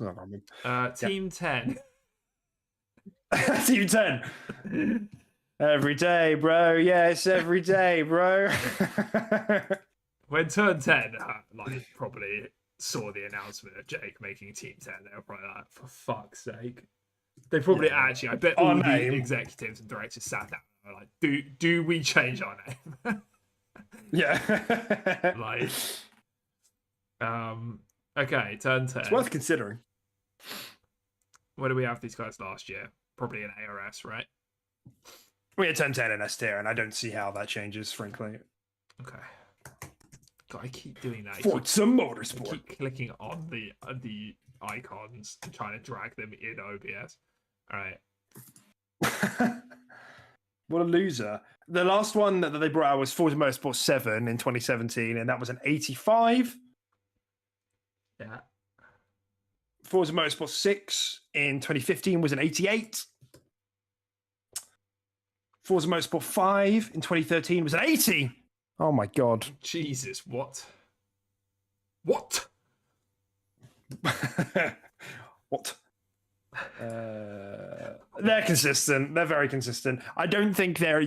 Team 10. Team 10. Every day, bro. Yes, every day, bro. When Turn 10 probably saw the announcement of Jake making Team 10, they were probably like, for fuck's sake. They probably actually, I bet all the executives and directors sat down and were like, do we change our name? Yeah. Okay, Turn 10. It's worth considering. Where do we have these guys last year? Probably an ARS, right? We had Turn 10 in S tier, and I don't see how that changes, frankly. Okay. God, I keep doing that. Forza Motorsport. I keep clicking on the icons and trying to drag them in OBS. All right. What a loser. The last one that they brought out was Forza Motorsport 7 in 2017, and that was an 85. Yeah. Forza Motorsport 6 in 2015 was an 88. Forza Motorsport 5 in 2013 was an 80. Oh my God. Jesus, what? What? What? They're consistent. They're very consistent. I don't think they're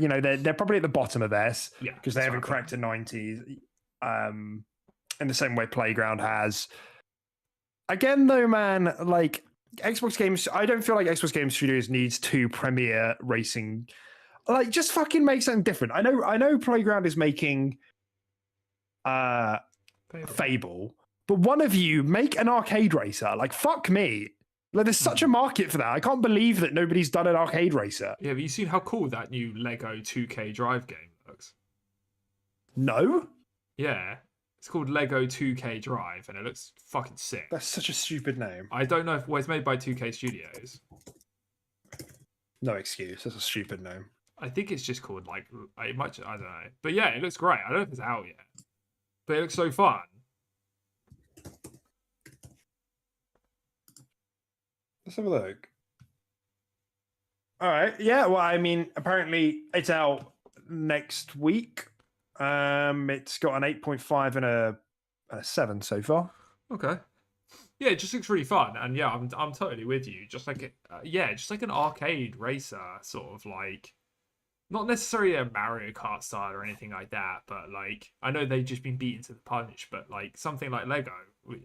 probably at the bottom of this because they haven't cracked a 90s in the same way Playground has. Again, though, man, like Xbox games, I don't feel like Xbox Game Studios needs two premier racing. Like, just fucking make something different. I know Playground is making Fable, but one of you make an arcade racer. Like, fuck me. Like, there's such a market for that. I can't believe that nobody's done an arcade racer. Yeah, have you seen how cool that new Lego 2K Drive game looks? No? Yeah. It's called Lego 2K Drive, and it looks fucking sick. That's such a stupid name. I don't know if it's made by 2K Studios. No excuse. That's a stupid name. I think it's just called I don't know. But yeah, it looks great. I don't know if it's out yet. But it looks so fun. Let's have a look. All right. Yeah, well, I mean, apparently it's out next week. It's got an 8.5 and a 7 so far. Okay. Yeah, it just looks really fun, and yeah, I'm totally with you. Just like just like an arcade racer, sort of like, not necessarily a Mario Kart style or anything like that, but like I know they've just been beaten to the punch, but like something like Lego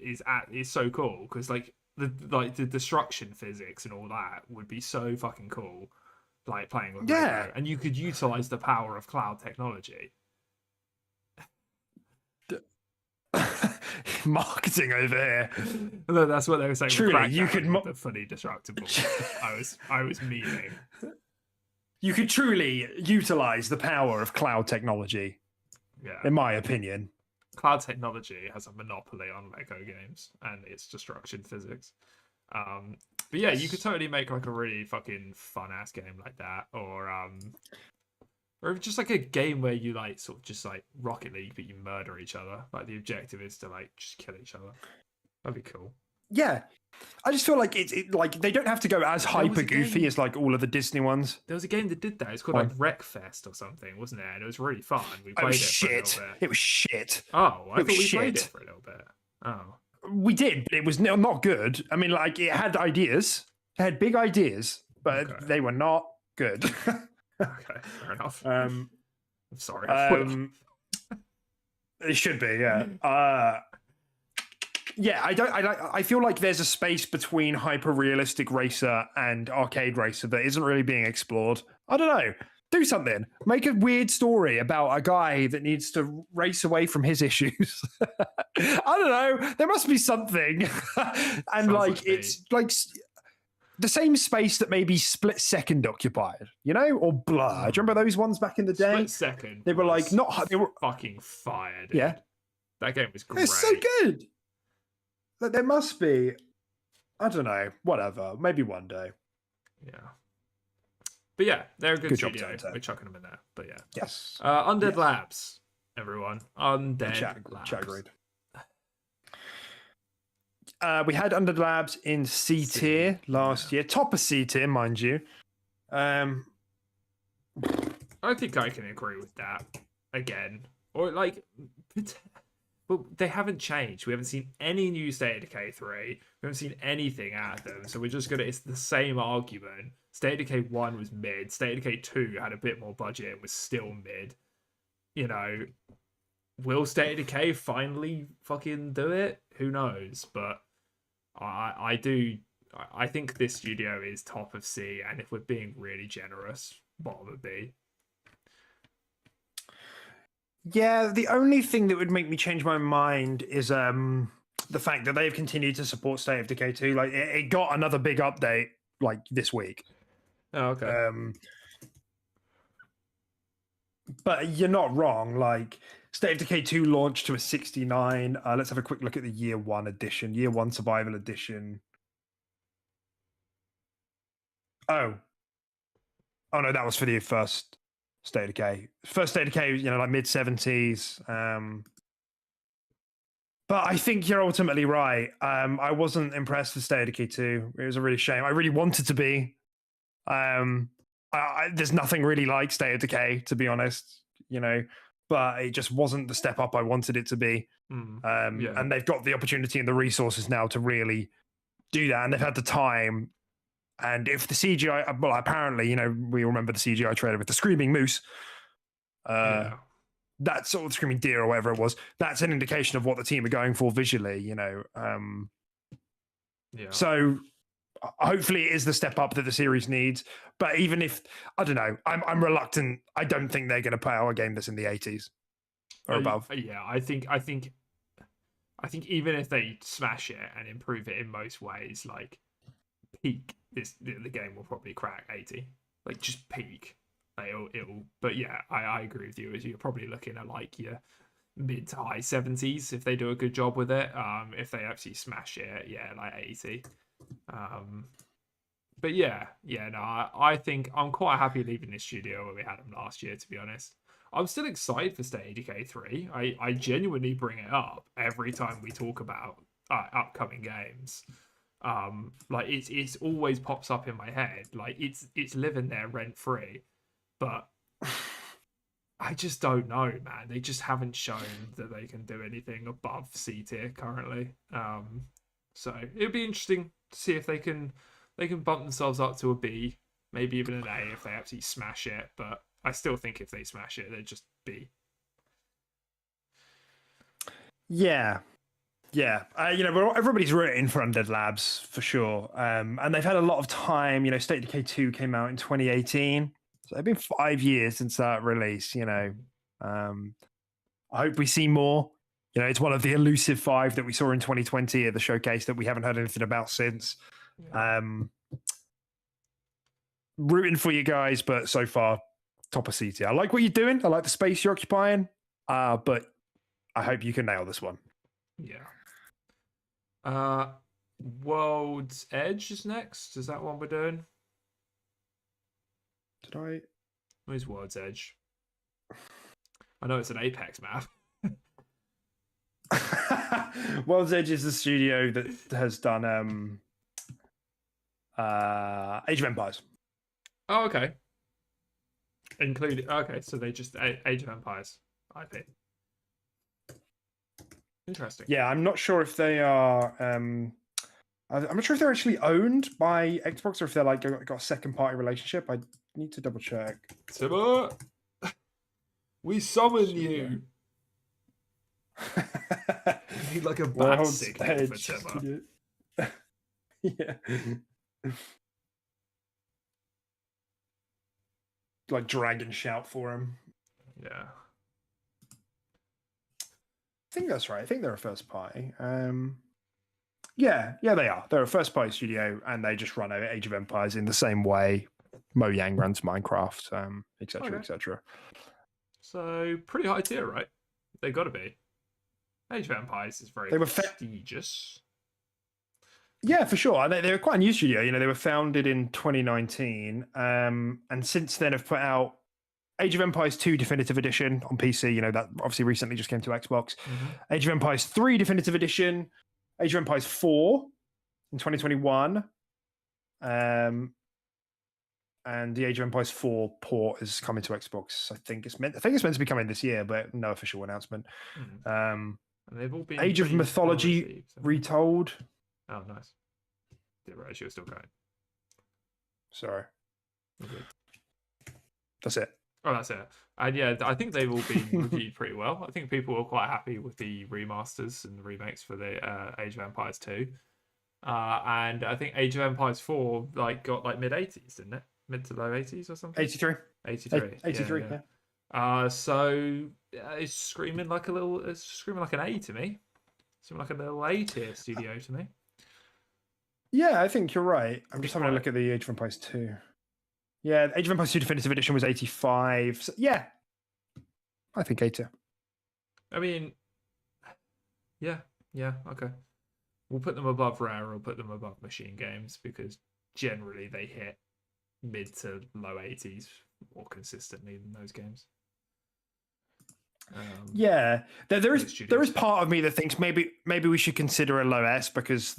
is so cool because like the destruction physics and all that would be so fucking cool, like playing with Lego, and you could utilize the power of cloud technology. Marketing over here. No, that's what they were saying. Truly, you could the fully destructible. I was meaning. You could truly utilize the power of cloud technology. Yeah, in my opinion, cloud technology has a monopoly on Lego games and its destruction physics. But yeah, you could totally make like a really fucking fun ass game like that, or just like a game where you like sort of just like Rocket League, but you murder each other. Like the objective is to like just kill each other. That'd be cool. Yeah, I just feel like it like they don't have to go as hyper goofy as like all of the Disney ones. There was a game that did that. It's called like Wreckfest or something, wasn't it? And it was really fun. We played it for a little bit. It was shit. Oh, I thought we played it for a little bit. Oh, we did, but it was not good. I mean, like it had ideas, it had big ideas, but they were not good. Okay, fair enough. I'm sorry. It should be, yeah. Yeah, I feel like there's a space between hyper realistic racer and arcade racer that isn't really being explored. I don't know. Do something. Make a weird story about a guy that needs to race away from his issues. I don't know. There must be something. And like it's like the same space that maybe Split Second occupied, you know, or Blur. Do you remember those ones back in the day? Split Second. They were like they were fucking fire. Dude. Yeah, that game was great. It's so good. That there must be. I don't know. Whatever. Maybe one day. Yeah. But yeah, they're a good studio. We're chucking them in there. But yeah. Yes. Undead Labs, everyone. Undead Labs. Agreed. We had Undead Labs in C tier last year, top of C tier, mind you. I think I can agree with that again. Or like But they haven't changed. We haven't seen any new State of Decay 3. We haven't seen anything out of them. So we're just gonna. It's the same argument. State of Decay 1 was mid. State of Decay 2 had a bit more budget and was still mid. You know, will State of Decay finally fucking do it? Who knows? But I do. I think this studio is top of C, and if we're being really generous, bottom of B. Yeah, the only thing that would make me change my mind is the fact that they've continued to support State of Decay 2. Like it got another big update like this week. Oh, okay. But you're not wrong. Like State of Decay 2 launched to a 69. Let's have a quick look at the Year 1 edition, Year 1 Survival Edition. Oh no, that was for the first State of Decay. First State of Decay, like mid 70s. But I think you're ultimately right. I wasn't impressed with State of Decay 2. It was a really shame. I really wanted to be. There's nothing really like State of Decay, to be honest. But it just wasn't the step up I wanted it to be. And they've got the opportunity and the resources now to really do that, and they've had the time. And if the CGI, well, apparently, we remember the CGI trailer with the screaming moose. That sort of screaming deer or whatever it was. That's an indication of what the team are going for visually. So hopefully it is the step up that the series needs. But even if I don't know, I'm reluctant. I don't think they're going to put out a game that's in the 80s or above. Yeah, I think even if they smash it and improve it in most ways, like peak, the game will probably crack 80. Like just peak. It'll. But yeah, I agree with you. As you're probably looking at like your mid to high 70s if they do a good job with it. If they actually smash it, yeah, like 80. But yeah, no, I think I'm quite happy leaving this studio where we had them last year, to be honest. I'm still excited for State of Decay 3. I genuinely bring it up every time we talk about upcoming games. Like it's always pops up in my head. Like it's living there rent free. But I just don't know, man. They just haven't shown that they can do anything above C tier currently. So it'd be interesting to see if they can bump themselves up to a B, maybe even an A if they absolutely smash it. But I still think if they smash it, they'd just B. Yeah. Everybody's rooting for Undead Labs for sure. And they've had a lot of time. State of Decay 2 came out in 2018. So it's been 5 years since that release. I hope we see more. It's one of the elusive 5 that we saw in 2020 at the showcase that we haven't heard anything about since. Yeah. Rooting for you guys, but so far, top of CT. I like what you're doing. I like the space you're occupying. But I hope you can nail this one. Yeah. World's Edge is next. Is that one we're doing? Did I? Where's World's Edge? I know it's an Apex map. World's Edge is the studio that has done Age of Empires. Oh, okay. Okay, so they just Age of Empires IP. Interesting. Yeah, I'm not sure if they are. I'm not sure if they're actually owned by Xbox or if they're like got a second party relationship. I need to double check. Timur, we summon you. You need like a bat signal for Timur. Yeah. Like drag and shout for him. Yeah. I think that's right. I think they're a first party. Yeah, they are. They're a first party studio and they just run Age of Empires in the same way Mojang runs Minecraft, etc., etc. So pretty high tier, right? They got to be. Age of Empires is very prestigious. Yeah, for sure. They were quite a new studio. They were founded in 2019, and since then have put out Age of Empires 2 Definitive Edition on PC. That obviously recently just came to Xbox. Mm-hmm. Age of Empires 3 Definitive Edition, Age of Empires 4 in 2021, and the Age of Empires 4 port is coming to Xbox. I think it's meant to be coming this year, but no official announcement. Mm-hmm. and they've all been Age of pretty Mythology well received, Retold. Oh, nice. Didn't realize you were still going. Sorry. Okay. That's it. Oh, that's it. And yeah, I think they've all been reviewed pretty well. I think people were quite happy with the remasters and the remakes for the Age of Empires 2. And I think Age of Empires 4 got mid 80s, didn't it? Mid to low 80s or something? 83. 83. 83, yeah. So it's screaming like an A to me. Seeming like a little A tier studio to me. Yeah, I think you're right. I'm just having a look at the Age of Empires 2. Yeah, Age of Empires 2 Definitive Edition was 85. So, yeah, I think A2. I mean, yeah, okay. We'll put them above Rare or put them above Machine Games because generally they hit mid to low 80s more consistently than those games. Yeah, there is part of me that thinks maybe we should consider a low S because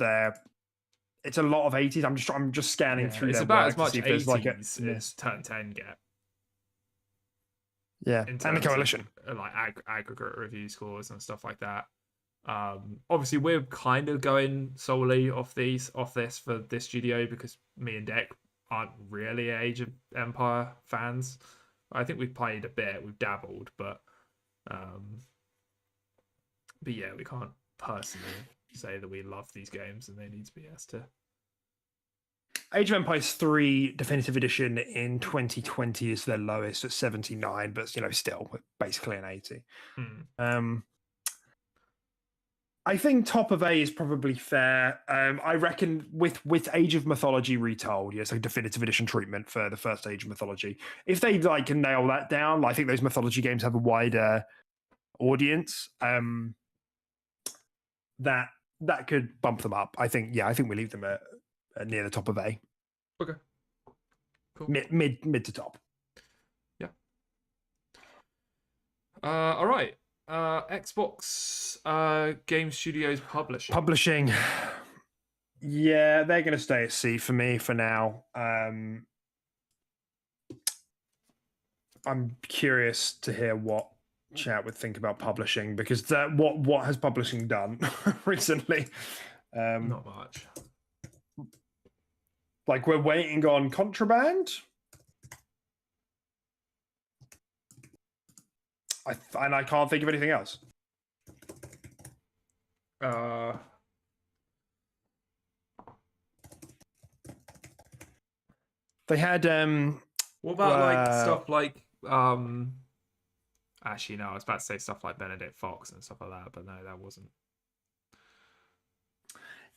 it's a lot of 80s. I'm just scanning through. It's their about work as much to see if 80s there's as Turn 10 get. Yeah, and the Coalition, like aggregate review scores and stuff like that. Obviously, we're kind of going solely off this for this studio because me and Deck aren't really Age of Empire fans. I think we've played a bit, we've dabbled, but yeah, we can't personally say that we love these games and they need to be S tier. Age of Empires 3 Definitive Edition in 2020 is their lowest at 79, but still basically an 80. I think top of A is probably fair. I reckon with Age of Mythology Retold, so Definitive Edition treatment for the first Age of Mythology. If they can nail that down, I think those mythology games have a wider audience. That could bump them up. I think we leave them at near the top of A. Okay. Cool. Mid to top. Yeah. All right. Xbox Game Studios Publishing. Yeah, they're going to stay at C for me for now. I'm curious to hear what chat would think about publishing because what has publishing done recently? Not much. We're waiting on Contraband. I can't think of anything else. They had what about stuff like actually no, I was about to say stuff like Benedict Fox and stuff like that, but no, that wasn't.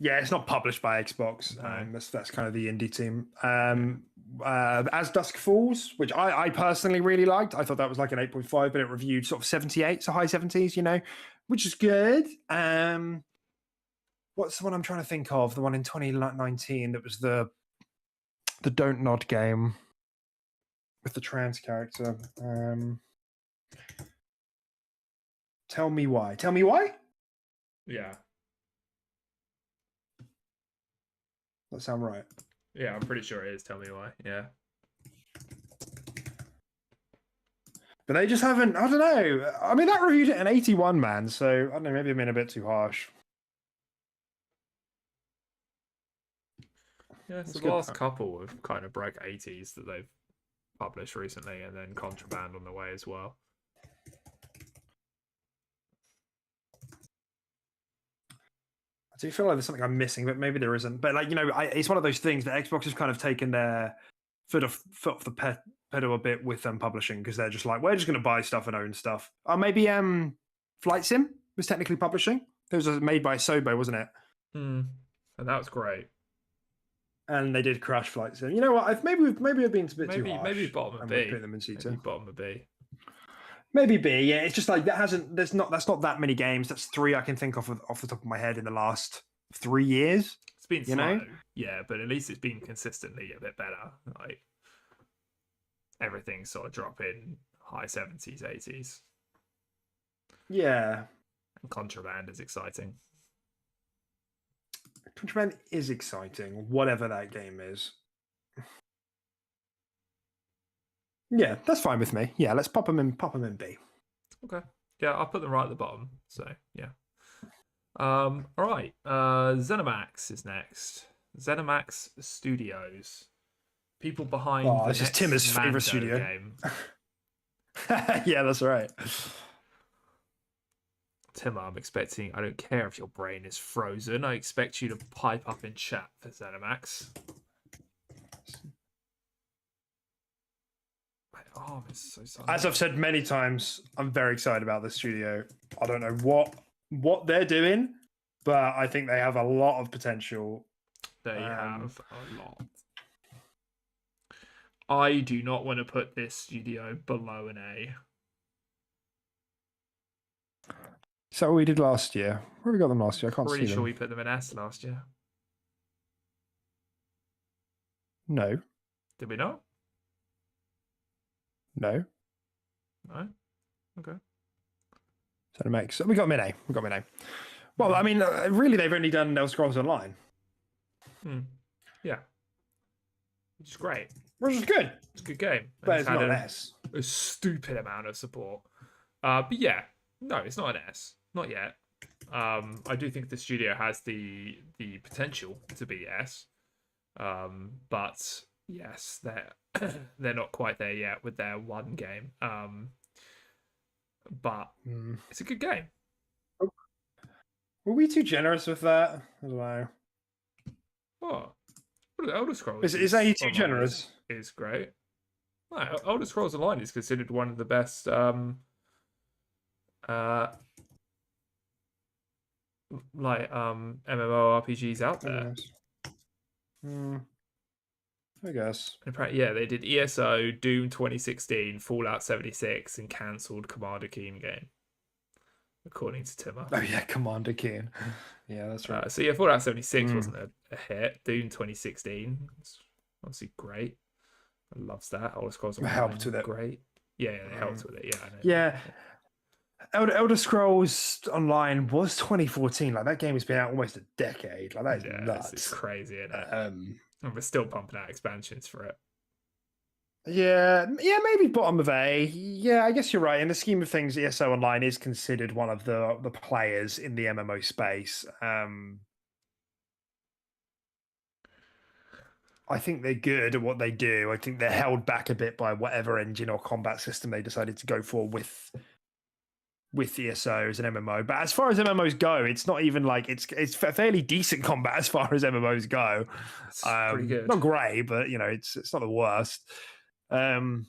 Yeah, it's not published by Xbox. No. That's kind of the indie team. As Dusk Falls, which I personally really liked. I thought that was like an 8.5, but it reviewed sort of 78, so high 70s, which is good. What's the one I'm trying to think of? The one in 2019 that was the Don't Nod game with the trans character. Tell Me Why. Tell Me Why? Yeah. That sound right? Yeah, I'm pretty sure it is. Tell Me Why. Yeah. But they just haven't. I don't know. I mean, that reviewed it an 81, man. So I don't know. Maybe I'm being a bit too harsh. Yeah, so the last couple have kind of broke 80s that they've published recently, and then Contraband on the way as well. I do feel like there's something I'm missing, but maybe there isn't. But it's one of those things that Xbox has kind of taken their foot off the pedal a bit with publishing because they're just like, we're just going to buy stuff and own stuff. Maybe Flight Sim was technically publishing. It was made by Asobo, wasn't it? And that was great. And they did crash Flight Sim. You know what? Maybe we've been a bit too harsh. Maybe bottom of B. Putting them in C2. Maybe bottom of B. Maybe B, yeah. It's just like that's not that many games. That's 3 I can think of off the top of my head in the last 3 years. It's been slow, yeah, but at least it's been consistently a bit better. Like everything's sort of dropping high 70s, 80s. Yeah. And Contraband is exciting. Contraband is exciting, whatever that game is. Yeah, that's fine with me. Yeah, let's pop them in B. Okay. Yeah, I'll put them right at the bottom. So, yeah. All right. ZeniMax is next. ZeniMax Studios. People behind Oh, the this is next Tim's favorite Mando studio. game. Yeah, that's right. Tim, I'm expecting. I don't care if your brain is frozen. I expect you to pipe up in chat for ZeniMax. My arm is so sorry. As I've said many times, I'm very excited about this studio. I don't know what they're doing, but I think they have a lot of potential. They have a lot. I do not want to put this studio below an A. So what we did last year. Where we got them last year? I can't Pretty see sure them. we put them in S last year. No. Did we not? No. No. Okay. So we got them in A. We got them in A. Well, I mean, really, they've only done Elder Scrolls Online. Yeah. Which is great. Which is good. It's a good game. But it's not an S. A stupid amount of support. But yeah, no, it's not an S. Not yet. I do think the studio has the potential to be S. But yes, they're not quite there yet with their one game. But it's a good game. Were we too generous with that? I don't know. Oh, Elder Scrolls Is that too generous? Is great. No, Elder Scrolls Online is considered one of the best MMORPGs out there. I guess. Yeah, they did ESO, Doom 2016, Fallout 76, and cancelled Commander Keen game, according to Timmer. Oh yeah, Commander Keen. Yeah, that's right. So yeah, Fallout 76 wasn't a hit. Doom 2016, it's obviously great. I loves that. Elder Scrolls Online, helped with it. Great. Yeah, they helped with it. Yeah, I know. Yeah. Elder Scrolls Online was 2014. Like that game has been out almost a decade. Like that is nuts. It's crazy, isn't it? And we're still pumping out expansions for it. Yeah, maybe bottom of A. Yeah, I guess you're right. In the scheme of things, ESO Online is considered one of the players in the MMO space. I think they're good at what they do. I think they're held back a bit by whatever engine or combat system they decided to go for with ESO as an MMO. But as far as MMOs go, it's not even like it's a fairly decent combat as far as MMOs go. It's pretty good. Not great, but you know, it's not the worst. And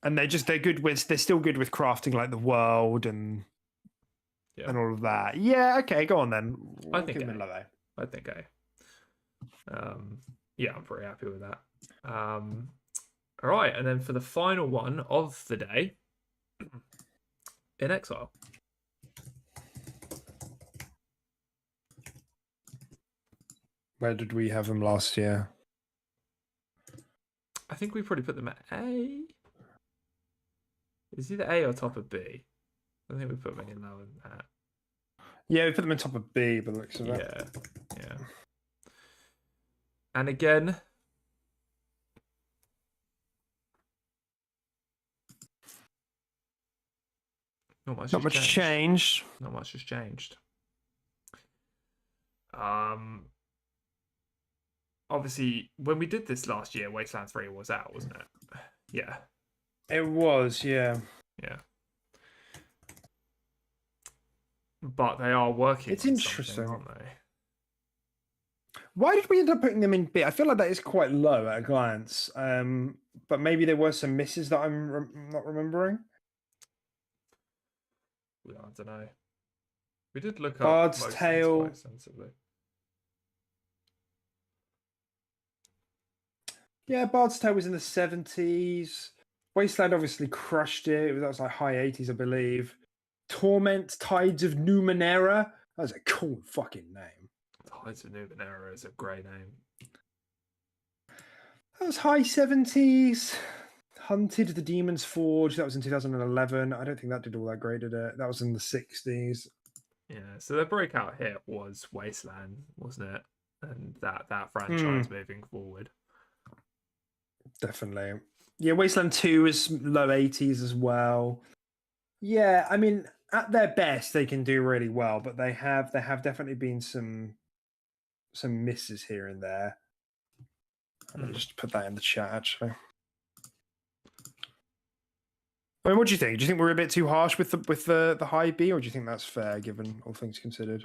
they're still good with crafting like the world and all of that. Yeah, okay, go on then. I think A. I think A. Yeah, I'm pretty happy with that. All right, and then for the final one of the day, In Exile. Where did we have them last year? I think we probably put them at A. Is either A or top of B? I think we put them in lower than that. Yeah, we put them in top of B, by the looks of it. Yeah. And again, not much has changed. Not much has changed. Obviously, when we did this last year, Wasteland 3 was out, wasn't it? Yeah. It was, yeah. Yeah. But they are working. It's interesting, aren't they? Why did we end up putting them in B? I feel like that is quite low at a glance. But maybe there were some misses that I'm not remembering. I don't know. We did look up Bard's Tale quite extensively. Yeah, Bard's Tale was in the 70s. Wasteland obviously crushed it. That was like high 80s, I believe. Torment, Tides of Numenera. That was a cool fucking name. Tides of Numenera is a great name. That was high 70s. Hunted the Demon's Forge. That was in 2011. I don't think that did all that great, did it? That was in the 60s. Yeah, so the breakout hit was Wasteland, wasn't it? And that franchise moving forward. Definitely. Yeah, Wasteland 2 is low 80s as well. Yeah, I mean, at their best, they can do really well, but there have definitely been some misses here and there. Let me just put that in the chat, actually. I mean, what do you think? Do you think we're a bit too harsh with the high B, or do you think that's fair given all things considered?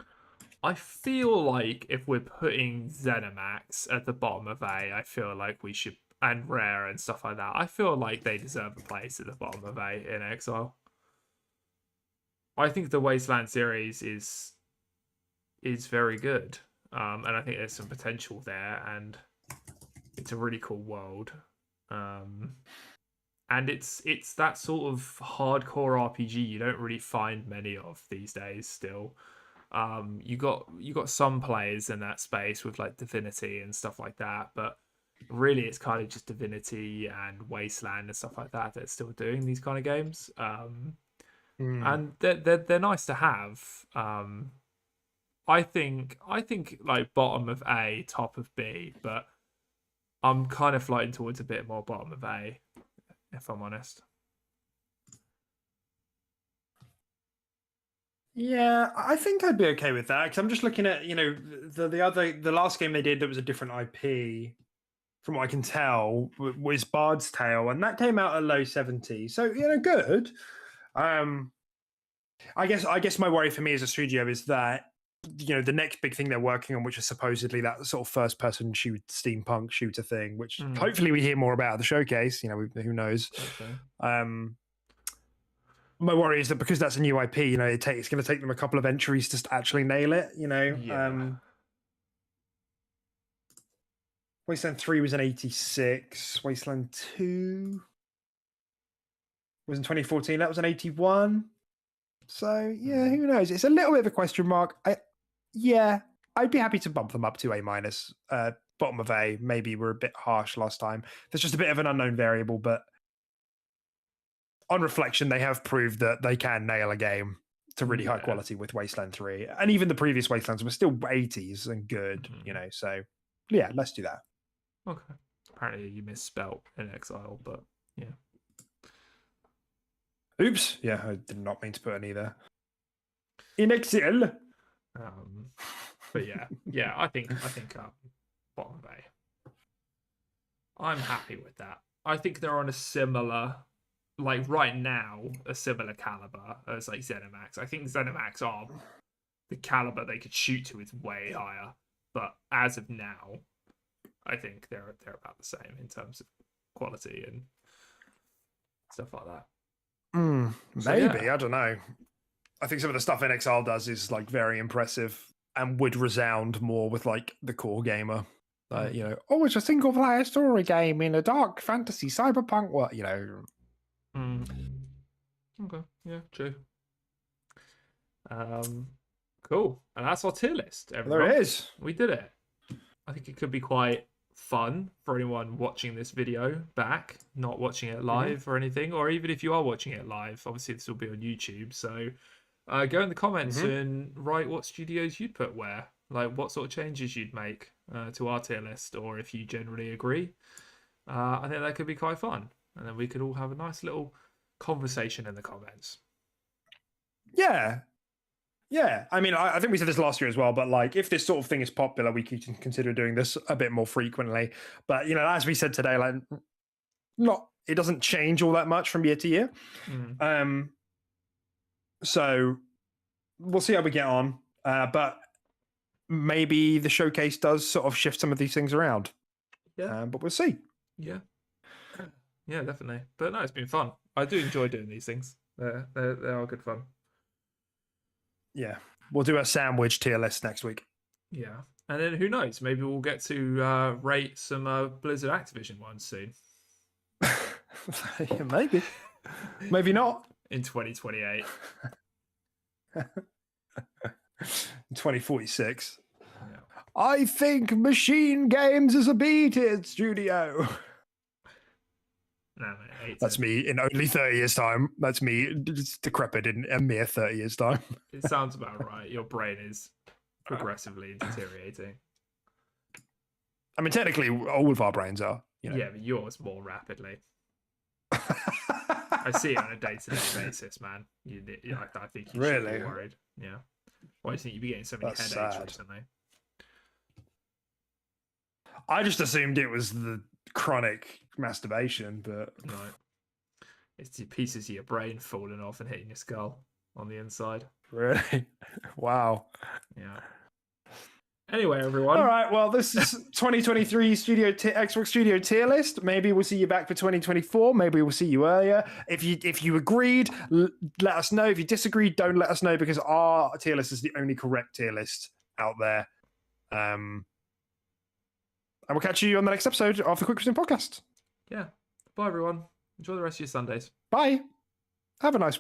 I feel like if we're putting Zenimax at the bottom of A, I feel like we should, and Rare and stuff like that, I feel like they deserve a place at the bottom of A in Exile. I think the Wasteland series is very good, and I think there's some potential there, and it's a really cool world, and it's that sort of hardcore RPG you don't really find many of these days. Still, you got some players in that space with like Divinity and stuff like that, but really it's kind of just Divinity and Wasteland and stuff like that that's still doing these kind of games. And they're nice to have. I think like bottom of A, top of B, but I'm kind of floating towards a bit more bottom of A, if I'm honest. Yeah, I think I'd be okay with that because I'm just looking at the last game they did that was a different IP, from what I can tell, was Bard's Tale, and that came out at low 70s. So good. I guess my worry for me as a studio is that the next big thing they're working on, which is supposedly that sort of first-person steampunk shooter thing, which hopefully we hear more about at the showcase. Who knows? Okay. My worry is that because that's a new IP, it's going to take them a couple of entries to actually nail it. Yeah. Wasteland 3 was in 86. Wasteland 2 was in 2014. That was in 81. So yeah, who knows? It's a little bit of a question mark. I'd be happy to bump them up to A minus. Bottom of A. Maybe we're a bit harsh last time. There's just a bit of an unknown variable, but on reflection, they have proved that they can nail a game to really high quality with Wasteland 3. And even the previous Wastelands were still 80s and good, so yeah, let's do that. Okay. Apparently you misspelt in Exile, but yeah. Oops. Yeah, I did not mean to put an either. In Exile. But yeah, I think bottom of A. I'm happy with that. I think they're on a similar, like right now, a similar caliber as like Zenimax. I think Zenimax are the caliber they could shoot to is way higher, but as of now, I think they're about the same in terms of quality and stuff like that. Maybe, I don't know. I think some of the stuff in Exile does is like very impressive and would resound more with like the core gamer. It's a single player story game in a dark fantasy cyberpunk world, Okay, yeah, true. Cool. And that's our tier list, everyone. There it is. We did it. I think it could be quite fun for anyone watching this video back, not watching it live or anything, or even if you are watching it live, obviously this will be on YouTube. So go in the comments and write what studios you'd put where, like what sort of changes you'd make to our tier list, or if you generally agree. I think that could be quite fun, and then we could all have a nice little conversation in the comments. Yeah, I mean, I think we said this last year as well, but like, if this sort of thing is popular, we can consider doing this a bit more frequently. But as we said today, like, it doesn't change all that much from year to year. So we'll see how we get on. But maybe the showcase does sort of shift some of these things around. Yeah, but we'll see. Yeah, definitely. But no, it's been fun. I do enjoy doing these things. They are good fun. Yeah, we'll do a sandwich tier list next week. Yeah, and then who knows? Maybe we'll get to rate some Blizzard Activision ones soon. Maybe not. In 2028. 2046. Yeah. I think Machine Games is a B-tier studio. No, mate, that's me in only 30 years' time. That's me decrepit in a mere 30 years' time. It sounds about right. Your brain is progressively deteriorating. I mean, technically, all of our brains are. Yeah, but yours more rapidly. I see it on a day-to-day basis, man. I think you should Really? be worried. Yeah. Why do you think you'd be getting so many That's headaches sad. recently? I just assumed it was the chronic masturbation, but Right. It's the pieces of your brain falling off and hitting your skull on the inside. really, wow. Yeah. Anyway, everyone. All right, well, this is 2023 Xbox Studio tier list. Maybe we'll see you back for 2024. Maybe we'll see you earlier. If you agreed, let us know. If you disagreed, don't let us know, because our tier list is the only correct tier list out there. And we'll catch you on the next episode of the Quick Resume Podcast. Yeah. Bye, everyone. Enjoy the rest of your Sundays. Bye. Have a nice